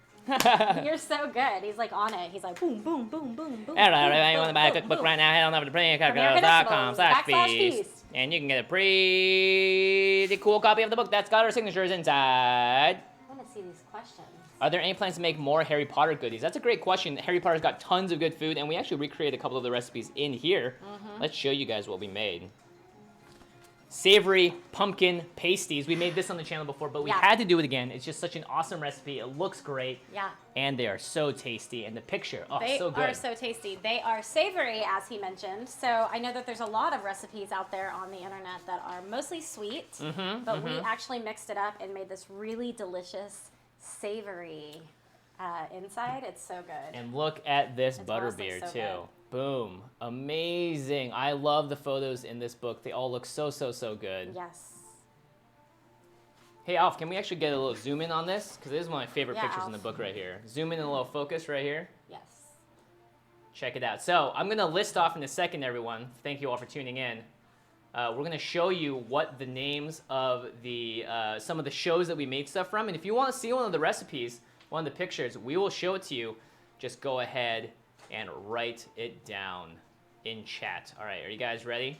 You're so good. He's like on it. He's like boom, boom, boom, boom, boom. All right, you want to buy a cookbook right now? Head on over to premiercookbooks.com/feast, and you can get a pretty cool copy of the book that's got our signatures inside. I want to see these questions. Are there any plans to make more Harry Potter goodies? That's a great question. Harry Potter's got tons of good food, and we actually recreated a couple of the recipes in here. Let's show you guys what we made. Savory pumpkin pasties. We made this on the channel before, but we had to do it again. It's just such an awesome recipe. It looks great. Yeah. And they are so tasty. And the picture, so good. They are so tasty. They are savory, as he mentioned. So I know that there's a lot of recipes out there on the internet that are mostly sweet, but we actually mixed it up and made this really delicious savory inside. It's so good. And look at this butterbeer, too. Good. Boom. Amazing. I love the photos in this book. They all look so good. Yes. Hey, Alf, can we actually get a little zoom in on this? Because this is one of my favorite pictures in the book right here. Zoom in a little focus right here. Yes. Check it out. So I'm going to list off in a second, everyone. Thank you all for tuning in. We're going to show you what the names of the some of the shows that we made stuff from. And if you want to see one of the recipes, one of the pictures, we will show it to you. Just go ahead and write it down in chat. All right, are you guys ready?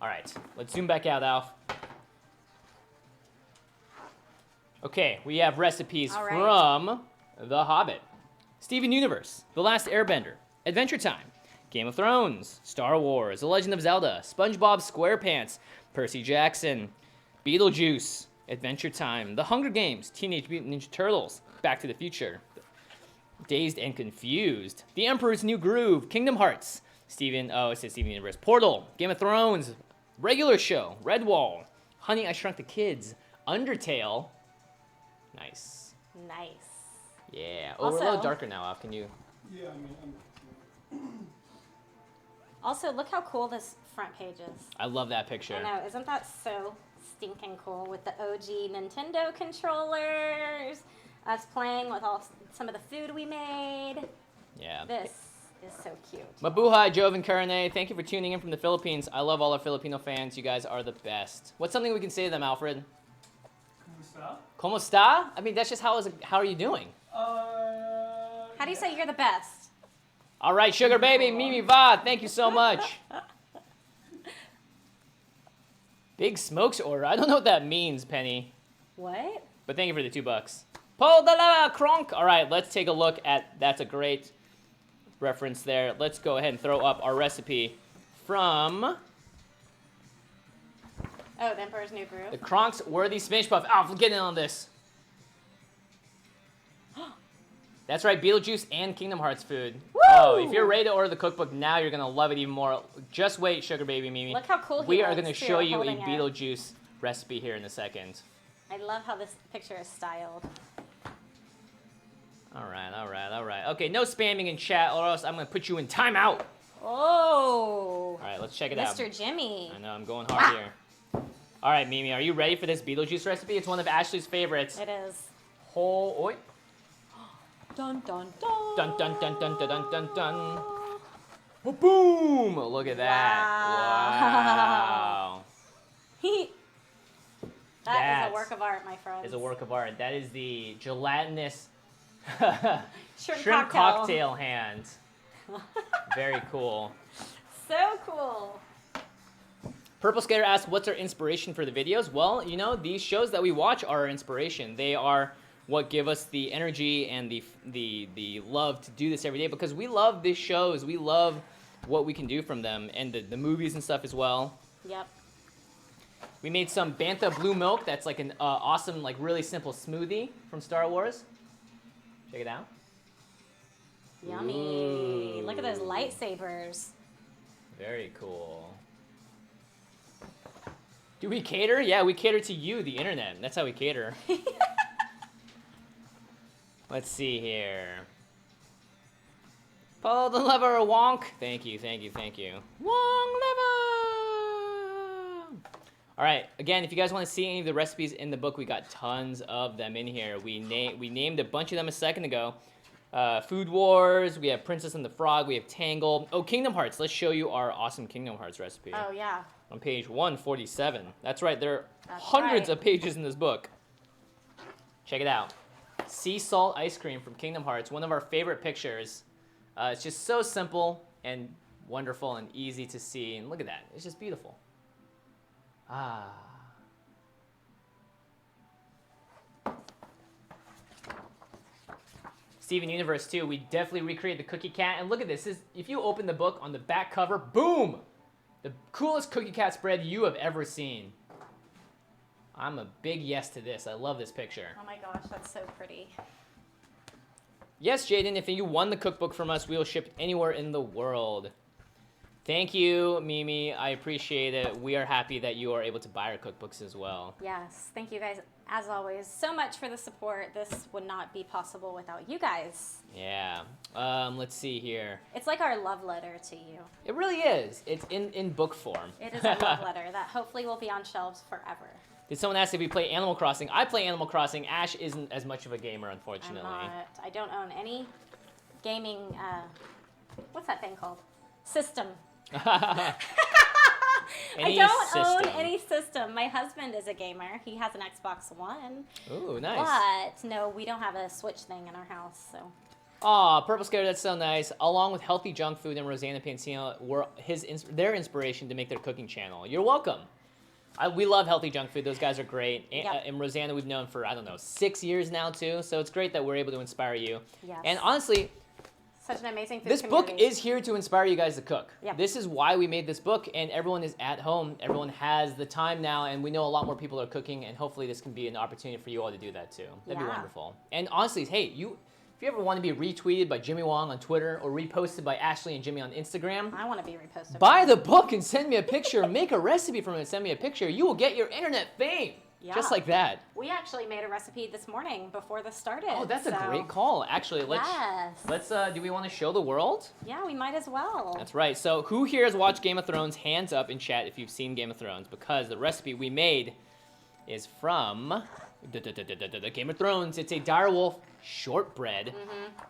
All right, let's zoom back out, Alf. Okay, we have recipes from The Hobbit, Steven Universe, The Last Airbender, Adventure Time, Game of Thrones, Star Wars, The Legend of Zelda, SpongeBob SquarePants, Percy Jackson, Beetlejuice, Adventure Time, The Hunger Games, Teenage Mutant Ninja Turtles, Back to the Future, Dazed and Confused, The Emperor's New Groove, Kingdom Hearts, it says Steven Universe, Portal, Game of Thrones, Regular Show, Redwall, Honey, I Shrunk the Kids, Undertale. Nice. Nice. Yeah. Oh, we're a little darker now, Alf. Can you? Yeah, I mean, Also, look how cool this front page is. I love that picture. I know. Isn't that so stinking cool with the OG Nintendo controllers? Us playing with some of the food we made. Yeah. This is so cute. Mabuhay, Joven Karane. Thank you for tuning in from the Philippines. I love all our Filipino fans. You guys are the best. What's something we can say to them, Alfred? Kumusta? ¿Cómo está? I mean, that's just how are you doing? How do you say you're the best? All right, Sugar Baby, Mimi Va. Thank you so much. Big Smokes order. I don't know what that means, Penny. What? But thank you for the $2. Paul de la Cronk. All right, let's take a look at, that's a great reference there. Let's go ahead and throw up our recipe from The Emperor's New Groove. the Kronk's Worthy Spinach Puff. Alf, get in on this. That's right, Beetlejuice and Kingdom Hearts food. Woo! Oh, if you're ready to order the cookbook now, you're going to love it even more. Just wait, Sugar Baby Mimi. Look how cool we he are looks, going to too, show you a holding it. Beetlejuice recipe here in a second. I love how this picture is styled. All right. Okay, no spamming in chat, or else I'm going to put you in timeout. Oh. All right, let's check it out. Mr. Jimmy. I know, I'm going hard here. All right, Mimi, are you ready for this Beetlejuice recipe? It's one of Ashley's favorites. It is. Oi. Dun, dun, dun. Dun, dun, dun, dun, dun, dun, dun, dun. Oh, boom! Look at that. Wow. That is a work of art, my friends. Is a work of art. That is the gelatinous shrimp cocktail hand. Very cool. So cool. Purple Skater asks, what's our inspiration for the videos? Well, you know, these shows that we watch are our inspiration. They are what give us the energy and the love to do this every day, because we love these shows. We love what we can do from them, and the movies and stuff as well. Yep. We made some Bantha Blue Milk. That's like an awesome, like really simple smoothie from Star Wars. Check it out. Yummy. Ooh. Look at those lightsabers. Very cool. Do we cater? Yeah, we cater to you, the internet. That's how we cater. Let's see here. Pull the lever, Wonk. Thank you. Wong lever. All right. Again, if you guys want to see any of the recipes in the book, we got tons of them in here. We named a bunch of them a second ago. Food Wars. We have Princess and the Frog. We have Tangled. Oh, Kingdom Hearts. Let's show you our awesome Kingdom Hearts recipe. Oh yeah. On page 147. That's right. There are hundreds of pages in this book. Check it out. Sea salt ice cream from Kingdom Hearts. One of our favorite pictures. It's just so simple and wonderful and easy to see. And look at that. It's just beautiful. Ah. Steven Universe 2, we definitely recreated the Cookie Cat. And look at this. If you open the book on the back cover, boom! The coolest Cookie Cat spread you have ever seen. I'm a big yes to this. I love this picture. Oh my gosh, that's so pretty. Yes, Jaden, if you won the cookbook from us, we will ship anywhere in the world. Thank you, Mimi. I appreciate it. We are happy that you are able to buy our cookbooks as well. Yes, thank you guys, as always, so much for the support. This would not be possible without you guys. Yeah. Let's see here. It's like our love letter to you. It really is. It's in book form. It is a love letter that hopefully will be on shelves forever. Did someone ask if we play Animal Crossing? I play Animal Crossing. Ash isn't as much of a gamer, unfortunately. I'm not. I don't own any gaming, what's that thing called? System. I don't own any system. My husband is a gamer. He has an Xbox One. Ooh, nice. But no, we don't have a Switch thing in our house, so. Aw, Purple Scare, that's so nice. Along with Healthy Junk Food and Rosanna Pansino were their inspiration to make their cooking channel. You're welcome. We love Healthy Junk Food. Those guys are great. And Rosanna we've known for, 6 years now, too. So it's great that we're able to inspire you. Yes. And honestly, such an amazing food this community. book is here to inspire you guys to cook. Yep. This is why we made this book, and everyone is at home. Everyone has the time now, and we know a lot more people are cooking, and hopefully this can be an opportunity for you all to do that, too. That'd be wonderful. And honestly, hey, if you ever want to be retweeted by Jimmy Wong on Twitter or reposted by Ashley and Jimmy on Instagram, I want to be reposted. Buy the book and send me a picture. Make a recipe from it and send me a picture. You will get your internet fame. Yeah. Just like that. We actually made a recipe this morning before this started. Oh, that's a great call. Actually, let's do we want to show the world? Yeah, we might as well. That's right. So who here has watched Game of Thrones? Hands up in chat if you've seen Game of Thrones, because the recipe we made is from Game of Thrones. It's a direwolf shortbread.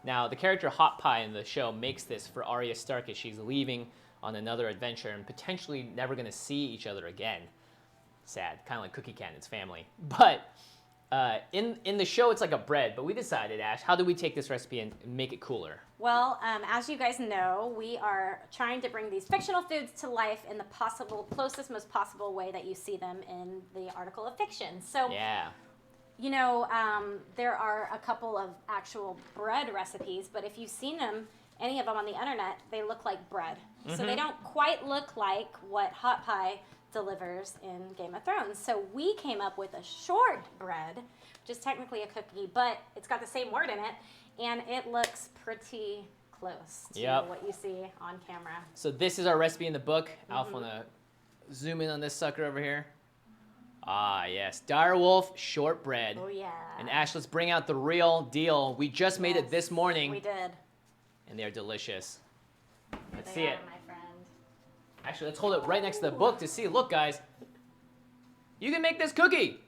Now, the character Hot Pie in the show makes this for Arya Stark as she's leaving on another adventure and potentially never going to see each other again. Sad, kind of like Cookie Cat and its family. But in the show, it's like a bread. But we decided, Ash, how do we take this recipe and make it cooler? Well, as you guys know, we are trying to bring these fictional foods to life in the closest, most possible way that you see them in the article of fiction. So, you know, there are a couple of actual bread recipes, but if you've seen them, any of them on the internet, they look like bread. So they don't quite look like what Hot Pie delivers in Game of Thrones. So we came up with a shortbread, which is technically a cookie, but it's got the same word in it, and it looks pretty close to what you see on camera. So this is our recipe in the book. Alf, want to zoom in on this sucker over here? Ah, yes. Direwolf shortbread. Oh, yeah. And Ash, let's bring out the real deal. We just made it this morning. We did. And they're delicious. Let's see it. My friend. Actually, let's hold it right next to the book to see. Look, guys. You can make this cookie.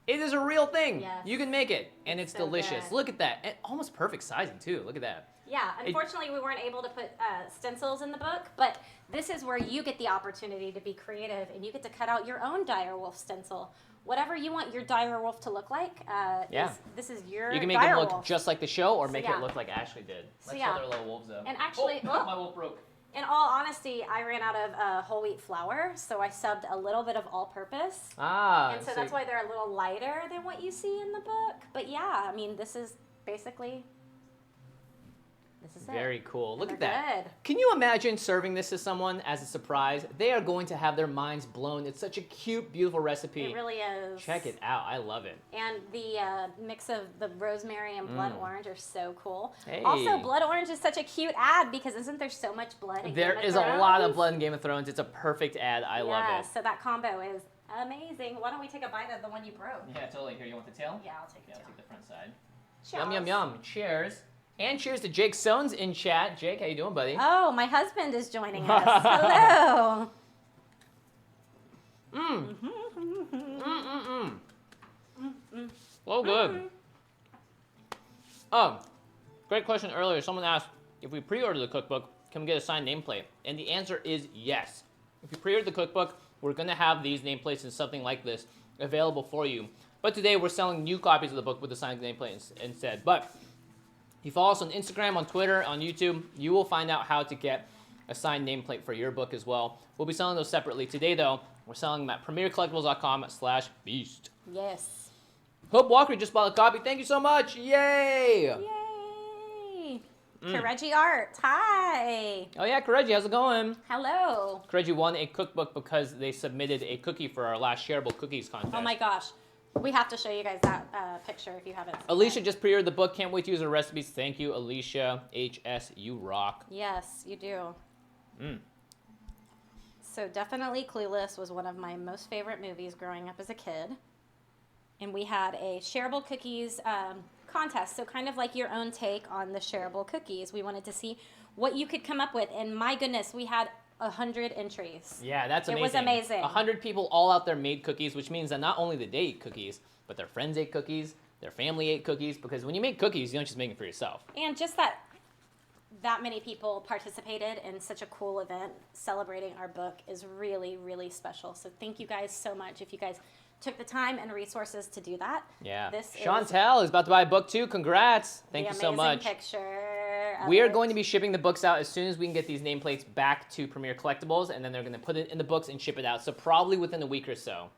It is a real thing. Yes. You can make it, and it's so delicious. good. Look at that. And almost perfect sizing, too. Look at that. Yeah, unfortunately, we weren't able to put stencils in the book, but this is where you get the opportunity to be creative, and you get to cut out your own direwolf stencil. Whatever you want your direwolf to look like, this is your direwolf. You can make it look just like the show, or make it look like Ashley did. Let's show their little wolves up. And actually, my wolf broke. In all honesty, I ran out of whole wheat flour, so I subbed a little bit of all-purpose. And so that's why they're a little lighter than what you see in the book. But yeah, I mean, this is basically... This is very cool. Look at that. Good. Can you imagine serving this to someone as a surprise? They are going to have their minds blown. It's such a cute, beautiful recipe. It really is. Check it out. I love it. And the mix of the rosemary and blood orange are so cool. Hey. Also, blood orange is such a cute ad because isn't there so much blood in Game of Thrones? There is a lot of blood in Game of Thrones. It's a perfect ad. I love it. So that combo is amazing. Why don't we take a bite of the one you broke? Yeah, totally. Here, you want the tail? Yeah, I'll take the tail. I'll take the front side. Cheers. Yum, yum, yum. Cheers. And cheers to Jake Sones in chat. Jake, how you doing, buddy? Oh, my husband is joining us. Hello. So good. Oh, great question earlier. Someone asked, if we pre-order the cookbook, can we get a signed nameplate? And the answer is yes. If you pre-order the cookbook, we're going to have these nameplates and something like this available for you. But today, we're selling new copies of the book with the signed nameplate instead. But if you follow us on Instagram, on Twitter, on YouTube, you will find out how to get a signed nameplate for your book as well. We'll be selling those separately. Today, though, we're selling them at premiercollectibles.com/beast. Yes. Hope Walker just bought a copy. Thank you so much. Yay! Yay! Kareji Art. Hi. Oh, yeah, Kareji, how's it going? Hello. Kareji won a cookbook because they submitted a cookie for our last shareable cookies contest. Oh, my gosh. We have to show you guys that picture if you haven't seen Alicia it. just pre-ordered the book. Can't wait to use her recipes. Thank you, Alicia. HS, you rock. Yes, you do. So definitely Clueless was one of my most favorite movies growing up as a kid. And we had a shareable cookies contest. So kind of like your own take on the shareable cookies. We wanted to see what you could come up with. And my goodness, we had 100 entries. Yeah, that's amazing. It was amazing. 100 people all out there made cookies, which means that not only did they eat cookies, but their friends ate cookies, their family ate cookies, because when you make cookies, you don't just make them for yourself. And just that many people participated in such a cool event celebrating our book is really, really special. So thank you guys so much. If you guys took the time and resources to do that. Yeah. This Chantel is about to buy a book too. Congrats. Thank you so much. Picture. We are going to be shipping the books out as soon as we can get these nameplates back to Premier Collectibles, and then they're going to put it in the books and ship it out. So probably within a week or so.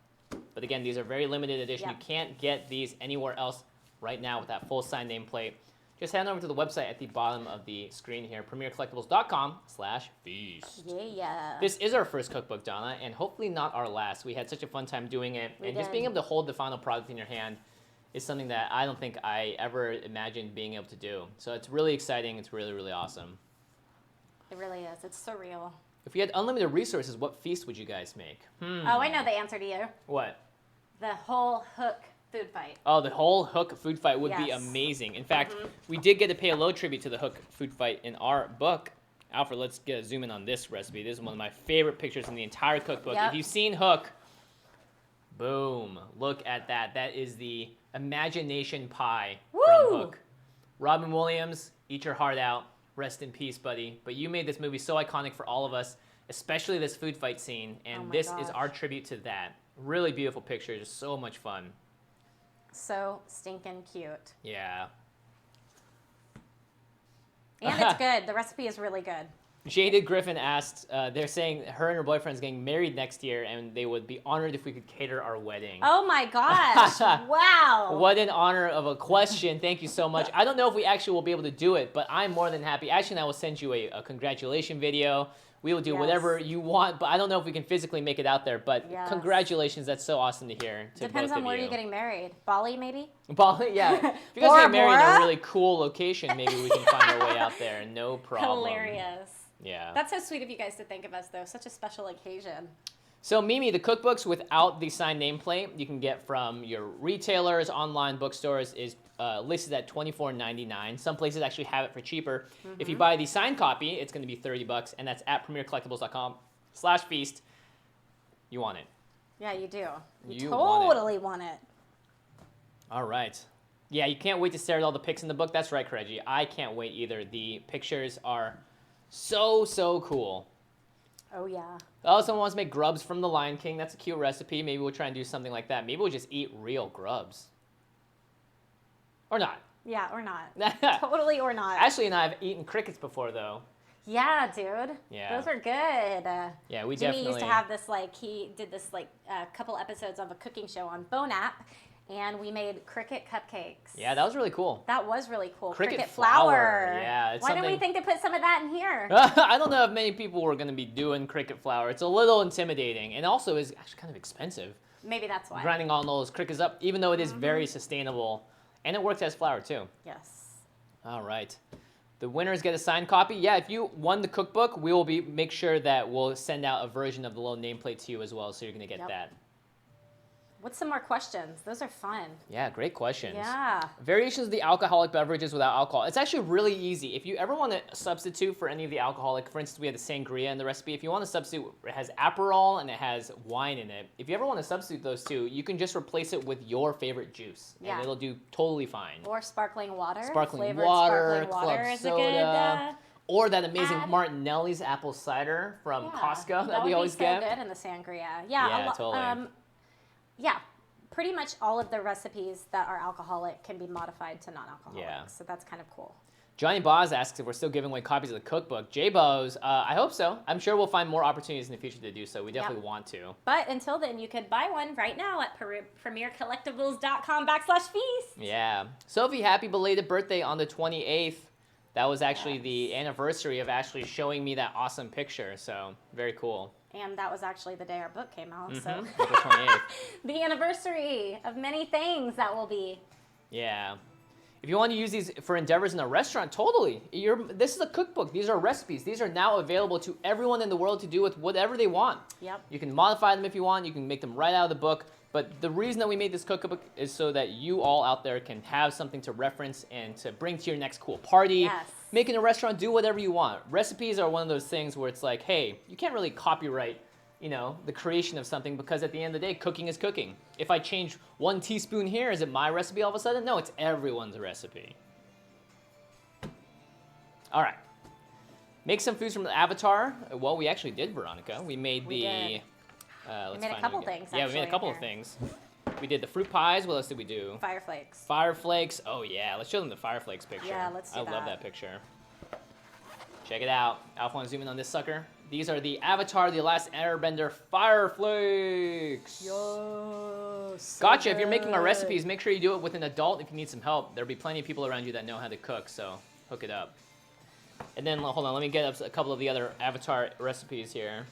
But again, these are very limited edition. Yeah. You can't get these anywhere else right now with that full signed nameplate. Just head over to the website at the bottom of the screen here, premiercollectibles.com/feast. Yeah. This is our first cookbook, Donna, and hopefully not our last. We had such a fun time doing it, and just being able to hold the final product in your hand is something that I don't think I ever imagined being able to do. So it's really exciting. It's really, really awesome. It really is. It's surreal. If you had unlimited resources, what feast would you guys make? Oh, I know the answer to you. What? The whole Hook food fight. Oh, the whole Hook food fight would be Yes. amazing. In fact, we did get to pay a low tribute to the Hook food fight in our book. Alfred, let's get a zoom in on this recipe. This is one of my favorite pictures in the entire cookbook. Yep. If you've seen Hook, boom, look at that. That is the imagination pie from Hook. Robin Williams, eat your heart out. Rest in peace, buddy. But you made this movie so iconic for all of us, especially this food fight scene, and this is our tribute to that. Really beautiful picture, just so much fun. So stinking cute. Yeah. And it's good. The recipe is really good. Jaded Griffin asked, they're saying her and her boyfriend's getting married next year, and they would be honored if we could cater our wedding. Oh my gosh. Wow. What an honor of a question. Thank you so much. I don't know if we actually will be able to do it, but I'm more than happy. Actually, I will send you a congratulation video. We will do whatever you want, but I don't know if we can physically make it out there. But congratulations. That's so awesome to hear. Depends on where you're getting married. Bali, maybe? Bali, yeah. If you guys get married in a really cool location, maybe we can find our way out there. No problem. Hilarious. Yeah. That's so sweet of you guys to think of us, though. Such a special occasion. So, Mimi, the cookbooks without the signed nameplate you can get from your retailers, online bookstores, is listed at $24.99. Some places actually have it for cheaper. If you buy the signed copy, it's going to be $30, and that's at premiercollectibles.com/feast. You want it. Yeah, you do. You want totally want it. All right. Yeah, you can't wait to stare at all the pics in the book. That's right, Kareji. I can't wait either. The pictures are so, so cool. Oh, yeah. Oh, someone wants to make grubs from the Lion King. That's a cute recipe. Maybe we'll try and do something like that. Maybe we'll just eat real grubs. Or not. Yeah, or not. Totally or not. Ashley and I have eaten crickets before, though. Yeah, dude. Yeah. Those are good. Yeah, we Jimmy definitely... used to have this, he did this, couple episodes of a cooking show on Bone App, and we made cricket cupcakes. Yeah, that was really cool. That was really cool. Cricket flour. Yeah. Why didn't we think to put some of that in here? I don't know if many people were going to be doing cricket flour. It's a little intimidating, and also is actually kind of expensive. Maybe that's why. Grinding all those crickets up, even though it is very sustainable, and it works as flour, too. Yes. All right. The winners get a signed copy. Yeah, if you won the cookbook, we will make sure that we'll send out a version of the little nameplate to you as well, so you're going to get that. What's some more questions? Those are fun. Yeah, great questions. Yeah. Variations of the alcoholic beverages without alcohol. It's actually really easy. If you ever want to substitute for any of the alcoholic, for instance, we had the sangria in the recipe. If you want to substitute, it has Aperol and it has wine in it. If you ever want to substitute those two, you can just replace it with your favorite juice. Yeah. And it'll do totally fine. Or sparkling water. Sparkling Flavored water, sparkling water club is soda. a good or that amazing add. Martinelli's apple cider from Costco that we always get. get. That would be so good in the sangria. Yeah, Totally. Yeah, pretty much all of the recipes that are alcoholic can be modified to non-alcoholic. Yeah. So that's kind of cool. Johnny Boz asks if we're still giving away copies of the cookbook. J-Boz, I hope so. I'm sure we'll find more opportunities in the future to do so. We definitely want to. But until then, you could buy one right now at premiercollectibles.com/feast. Yeah. Sophie, happy belated birthday on the 28th. That was actually the anniversary of Ashley showing me that awesome picture. So very cool. And that was actually the day our book came out. So April 28th. the anniversary of many things that will be. Yeah. If you want to use these for endeavors in a restaurant, totally. This is a cookbook. These are recipes. These are now available to everyone in the world to do with whatever they want. Yep. You can modify them if you want. You can make them right out of the book. But the reason that we made this cookbook is so that you all out there can have something to reference and to bring to your next cool party. Yes. Make in a restaurant, do whatever you want. Recipes are one of those things where it's like, hey, you can't really copyright, the creation of something because at the end of the day, cooking is cooking. If I change 1 teaspoon here, is it my recipe all of a sudden? No, it's everyone's recipe. All right. Make some foods from the Avatar. Well, we actually did, Veronica. We made We did. Let's We made a find couple it again. things, Yeah, we made a actually, couple in of here. things. We did the fruit pies. What else did we do? Fire flakes. Fire flakes. Oh, yeah. Let's show them the fire flakes picture. Yeah, let's do I love that. that picture. Check it out. Alpha, want to zoom in on this sucker? These are the Avatar, The Last Airbender fire flakes. Yes. Gotcha. If you're making our recipes, make sure you do it with an adult if you need some help. There'll be plenty of people around you that know how to cook, so hook it up. And then, hold on, let me get up a couple of the other Avatar recipes here.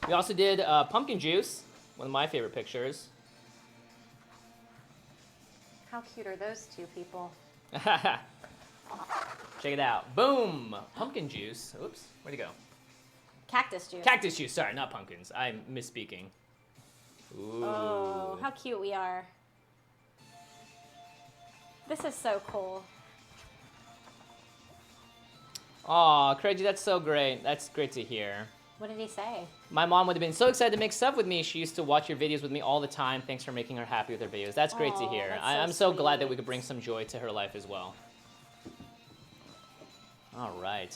We also did pumpkin juice, one of my favorite pictures. How cute are those two people? Check it out. Boom! Pumpkin juice. Oops, where'd it go? Cactus juice. Cactus juice, sorry, not pumpkins. I'm misspeaking. Ooh. Oh, how cute we are. This is so cool. Aw, Craigie, that's so great. That's great to hear. What did he say? My mom would have been so excited to make stuff with me. She used to watch your videos with me all the time. Thanks for making her happy with her videos. That's great to Aw, hear. that's I'm so glad that we sweet. could bring some joy to her life as well. All right.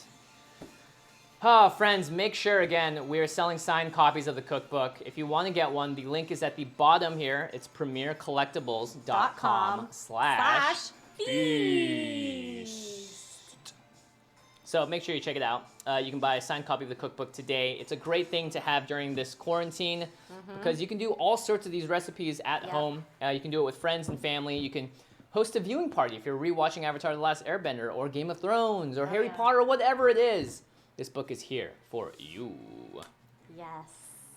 Oh, friends, make sure, again, we are selling signed copies of the cookbook. If you want to get one, the link is at the bottom here. It's premiercollectibles.com/feast. So make sure you check it out. You can buy a signed copy of the cookbook today. It's a great thing to have during this quarantine because you can do all sorts of these recipes at home. You can do it with friends and family. You can host a viewing party if you're rewatching Avatar: The Last Airbender or Game of Thrones or Harry Potter or whatever it is. This book is here for you. Yes.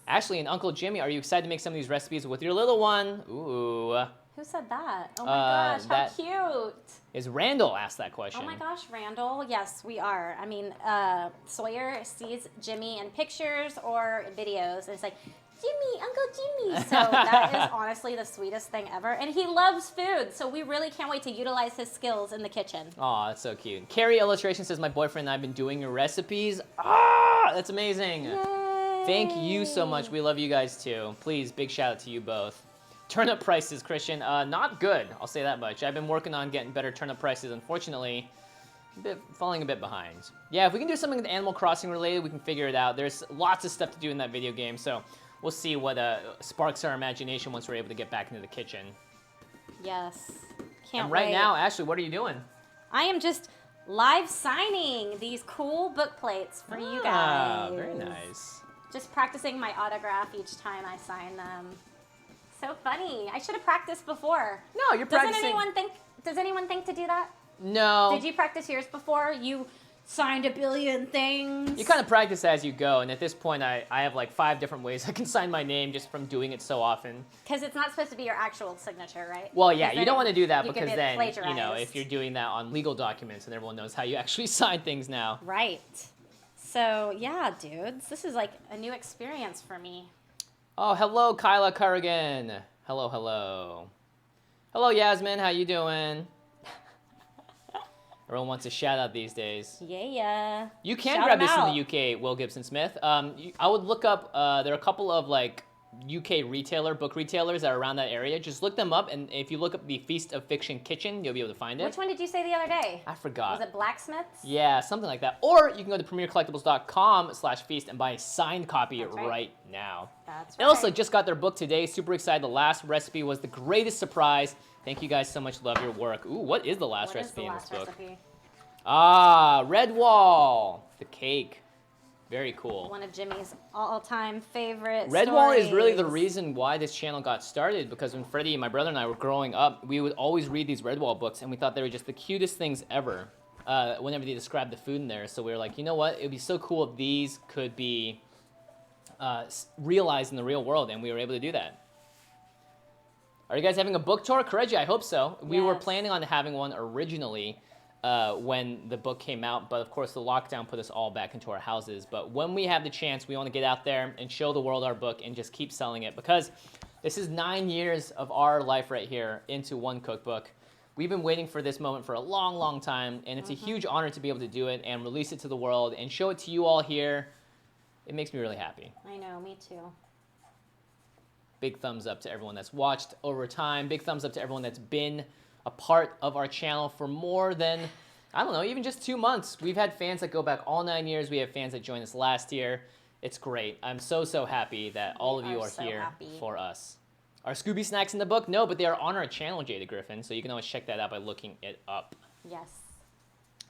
Ashley and Uncle Jimmy, are you excited to make some of these recipes with your little one? Ooh. Who said that? Oh my gosh, how cute. Is Randall asked that question. Oh my gosh, Randall. Yes, we are. I mean, Sawyer sees Jimmy in pictures or videos, and it's like, Jimmy, Uncle Jimmy. So that is honestly the sweetest thing ever. And he loves food, so we really can't wait to utilize his skills in the kitchen. Aw, that's so cute. Carrie Illustration says, my boyfriend and I have been doing your recipes. Ah, that's amazing. Yay. Thank you so much. We love you guys too. Please, big shout out to you both. Turnip prices, Christian, not good. I'll say that much. I've been working on getting better turnip prices. Unfortunately, falling a bit behind. Yeah, if we can do something with Animal Crossing related, we can figure it out. There's lots of stuff to do in that video game, so we'll see what sparks our imagination once we're able to get back into the kitchen. Yes. Can't And right wait. now, Ashley, what are you doing? I am just live signing these cool book plates for you guys. Very nice. Just practicing my autograph each time I sign them. So funny. I should have practiced before. No, you're practicing. Does anyone think to do that? No. Did you practice yours before? You signed a billion things. You kind of practice as you go, and at this point, I have like 5 different ways I can sign my name just from doing it so often. Because it's not supposed to be your actual signature, right? Well, yeah, you then don't want to do that you could because get then, plagiarized. if you're doing that on legal documents and everyone knows how you actually sign things now. Right. So, yeah, dudes, this is like a new experience for me. Oh, hello, Kyla Currigan. Hello, hello. Hello, Yasmin. How you doing? Everyone wants a shout out these days. Yeah. You can grab this in the UK, Will Gibson Smith. I would look up. There are a couple of like UK book retailers that are around that area. Just look them up, and if you look up the Feast of Fiction Kitchen, you'll be able to find it. Which one did you say the other day? I forgot. Was it Blacksmiths? Yeah, something like that. Or you can go to premiercollectibles.com/feast and buy a signed copy right now. That's right. Ilsa just got their book today. Super excited. The last recipe was the greatest surprise. Thank you guys so much. Love your work. Ooh, what is the last recipe in this book? Ah, Red Wall, the cake. Very cool. One of Jimmy's all-time favorite Red Wall is really the reason why this channel got started, because when Freddie, my brother, and I were growing up, we would always read these Red Wall books, and we thought they were just the cutest things ever whenever they described the food in there. So we were like, you know what? It would be so cool if these could be realized in the real world, and we were able to do that. Are you guys having a book tour? Courage, I hope so. We were planning on having one originally when the book came out, but of course the lockdown put us all back into our houses. But when we have the chance, we want to get out there and show the world our book and just keep selling it, because this is 9 years of our life right here into one cookbook. We've been waiting for this moment for a long, long time, and it's a huge honor to be able to do it and release it to the world and show it to you all here. It makes me really happy. I know, me too. Big thumbs up to everyone that's watched over time. Big thumbs up to everyone that's been a part of our channel for more than, I don't know, even just 2 months. We've had fans that go back all 9 years. We have fans that joined us last year. It's great. I'm so, so happy that all of you are here for us. Are Scooby Snacks in the book? No, but they are on our channel, Jada Griffin, so you can always check that out by looking it up. Yes.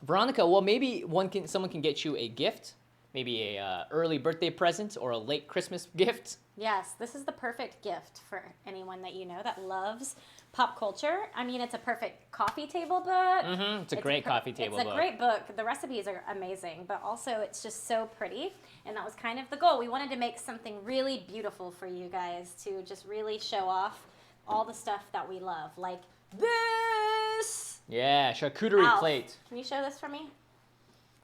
Veronica, well, maybe someone can get you a gift. Maybe a early birthday present or a late Christmas gift. Yes, this is the perfect gift for anyone that you know that loves pop culture. I mean, it's a perfect coffee table book. It's a great coffee table book. It's a great book. The recipes are amazing, but also it's just so pretty. And that was kind of the goal. We wanted to make something really beautiful for you guys to just really show off all the stuff that we love. Like this! Yeah, charcuterie plate. Can you show this for me?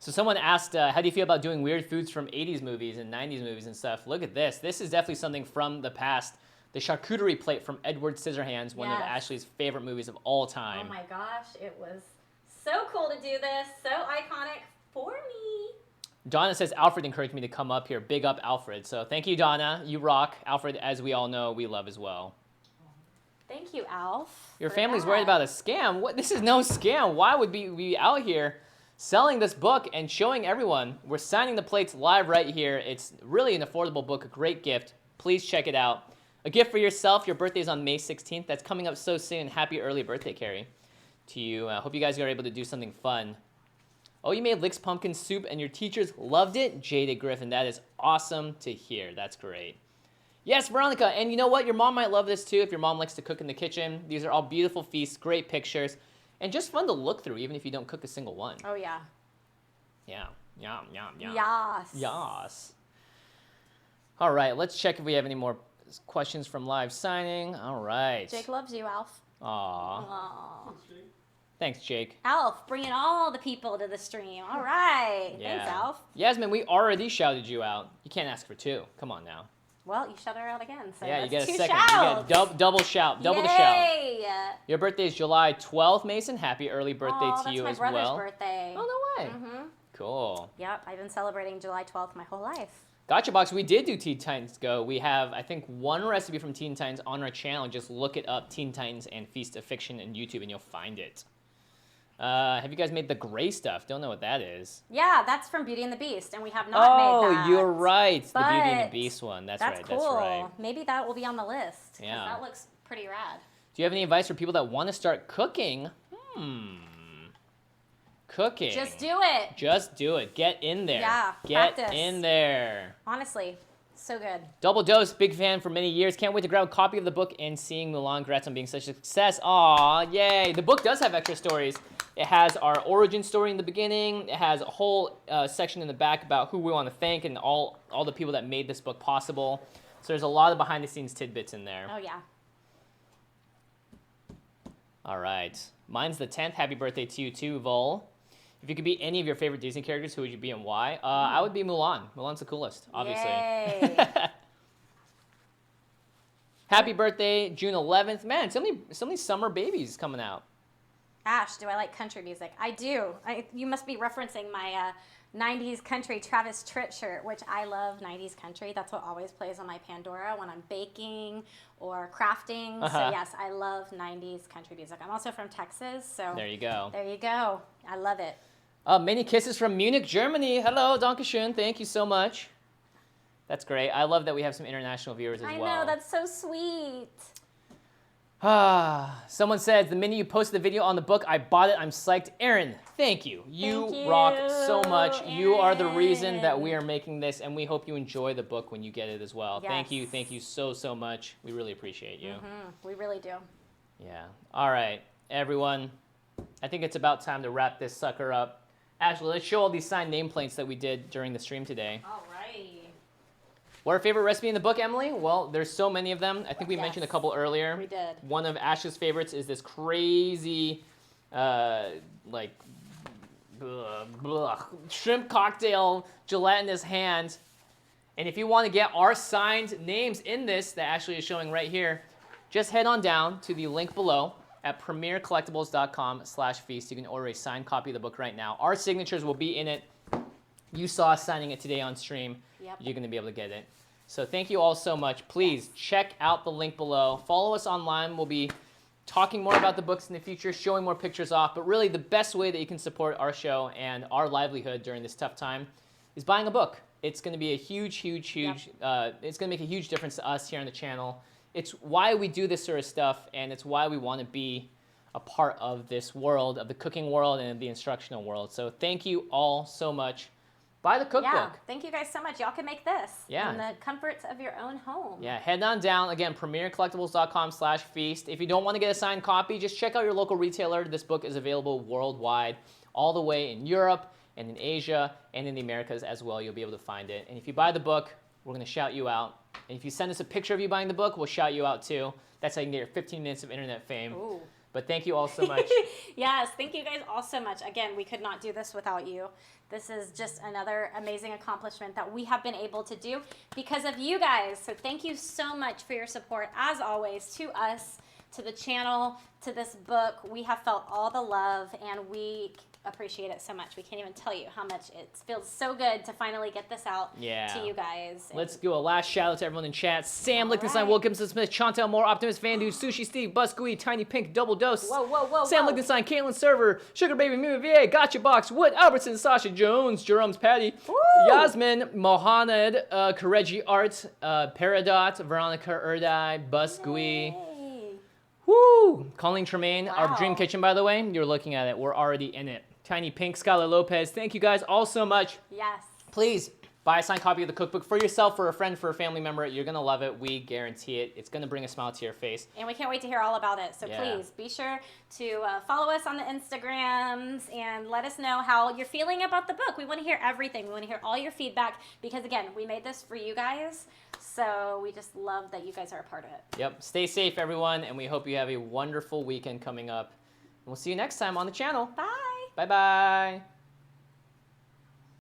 So someone asked, how do you feel about doing weird foods from 80s movies and 90s movies and stuff? Look at this. This is definitely something from the past. The charcuterie plate from Edward Scissorhands, one of Ashley's favorite movies of all time. Oh my gosh, it was so cool to do this. So iconic for me. Donna says, Alfred encouraged me to come up here. Big up, Alfred. So thank you, Donna. You rock. Alfred, as we all know, we love as well. Thank you, Alf. Your family's worried about a scam? What? This is no scam. Why would we be out here selling this book and showing everyone? We're signing the plates live right here. It's really an affordable book, a great gift. Please check it out. A gift for yourself. Your birthday is on May 16th. That's coming up so soon. Happy early birthday, Carrie, to you. I hope you guys are able to do something fun. Oh, you made Lick's pumpkin soup and your teachers loved it? Jada Griffin, that is awesome to hear. That's great. Yes, Veronica, and you know what? Your mom might love this too if your mom likes to cook in the kitchen. These are all beautiful feasts, great pictures. And just fun to look through, even if you don't cook a single one. Oh, yeah. Yeah. Yum, yum, yum. Yas. Yas. All right, let's check if we have any more questions from live signing. All right. Jake loves you, Alf. Aw. Aww. Thanks, Jake. Alf, bringing all the people to the stream. All right. Yeah. Thanks, Alf. Yasmin, we already shouted you out. You can't ask for two. Come on now. Well, you shut her out again, so yeah, you that's get a 2 second. shouts. You get double shout. Double Yay! the shout. Your birthday is July 12th, Mason. Happy early birthday to you as well. That's my brother's birthday. Oh, no way. Mm-hmm. Cool. Yep, I've been celebrating July 12th my whole life. Gotcha Box, we did do Teen Titans Go. We have, I think, one recipe from Teen Titans on our channel. Just look it up, Teen Titans and Feast of Fiction in YouTube, and you'll find it. Have you guys made the gray stuff? Don't know what that is. Yeah, that's from Beauty and the Beast, and we have not made that. Oh, you're right. The But Beauty and the Beast one. That's right. cool. That's right. Maybe that will be on the list. Yeah. That looks pretty rad. Do you have any advice for people that want to start cooking? Cooking. Just do it. Just do it. Get in there. Yeah, Get practice. in there. Honestly, so good. Double Dose, big fan for many years. Can't wait to grab a copy of the book and seeing Mulan. Congrats on being such a success. Aw, yay. The book does have extra stories. It has our origin story in the beginning. It has a whole section in the back about who we want to thank and all the people that made this book possible. So there's a lot of behind-the-scenes tidbits in there. Oh, yeah. All right. Mine's the 10th. Happy birthday to you too, Vol. If you could be any of your favorite Disney characters, who would you be and why? I would be Mulan. Mulan's the coolest, obviously. Yay. Happy birthday, June 11th. Man, so many summer babies coming out. Ash, do I like country music? I do. You must be referencing my 90s country Travis Tritt shirt, which I love 90s country. That's what always plays on my Pandora when I'm baking or crafting. So yes, I love 90s country music. I'm also from Texas, so there you go. There you go. I love it. Many kisses from Munich, Germany. Hello, Dankeschön. Thank you so much. That's great. I love that we have some international viewers as well. I know, that's so sweet. Someone says, the minute you posted the video on the book, I bought it. I'm psyched. Aaron, thank you. You rock so much. Aaron. You are the reason that we are making this, and we hope you enjoy the book when you get it as well. Yes. Thank you. Thank you so, so much. We really appreciate you. We really do. Yeah. All right, everyone. I think it's about time to wrap this sucker up. Ashley, let's show all these signed nameplates that we did during the stream today. All right. What our favorite recipe in the book, Emily? Well, there's so many of them. I think we mentioned a couple earlier. We did. One of Ash's favorites is this crazy, shrimp cocktail gelatinous hand. And if you want to get our signed names in this that Ashley is showing right here, just head on down to the link below at premiercollectibles.com/feast. You can order a signed copy of the book right now. Our signatures will be in it. You saw us signing it today on stream. Yep. You're going to be able to get it. So thank you all so much. Please check out the link below. Follow us online. We'll be talking more about the books in the future, showing more pictures off. But really, the best way that you can support our show and our livelihood during this tough time is buying a book. It's going to be a huge it's going to make a huge difference to us here on the channel. It's why we do this sort of stuff, and it's why we want to be a part of this world, of the cooking world and the instructional world. So thank you all so much. Buy the cookbook. Yeah, thank you guys so much. Y'all can make this in the comforts of your own home. Yeah, head on down. Again, premiercollectibles.com/feast. If you don't want to get a signed copy, just check out your local retailer. This book is available worldwide, all the way in Europe and in Asia and in the Americas as well. You'll be able to find it. And if you buy the book, we're going to shout you out. And if you send us a picture of you buying the book, we'll shout you out too. That's how you can get your 15 minutes of internet fame. Ooh. But thank you all so much. Yes, thank you guys all so much. Again, we could not do this without you. This is just another amazing accomplishment that we have been able to do because of you guys. So thank you so much for your support, as always, to us, to the channel, to this book. We have felt all the love, and we appreciate it so much. We can't even tell you how much it feels so good to finally get this out to you guys. Let's do a last shout out to everyone in chat. Sam Lichtenstein, Wilkinson Smith, Chantel Moore, Optimus Vandu, Sushi Steve, Buscooey, Tiny Pink, Double Dose. Whoa. Sam Lichtenstein, Caitlin Server, Sugar Baby, Mimi VA, Gotcha Box, Wood, Albertson, Sasha Jones, Jerome's Patty, Yasmin, Mohamed, Kareji Art, Peridot, Veronica Erdai, Buscooey. Woo! Colleen Tremaine, our dream kitchen, by the way. You're looking at it. We're already in it. Tiny Pink, Skylar Lopez. Thank you guys all so much. Yes. Please buy a signed copy of the cookbook for yourself, for a friend, for a family member. You're going to love it. We guarantee it. It's going to bring a smile to your face. And we can't wait to hear all about it. So please be sure to follow us on the Instagrams and let us know how you're feeling about the book. We want to hear everything. We want to hear all your feedback because, again, we made this for you guys. So we just love that you guys are a part of it. Yep. Stay safe, everyone, and we hope you have a wonderful weekend coming up. And we'll see you next time on the channel. Bye. Bye-bye.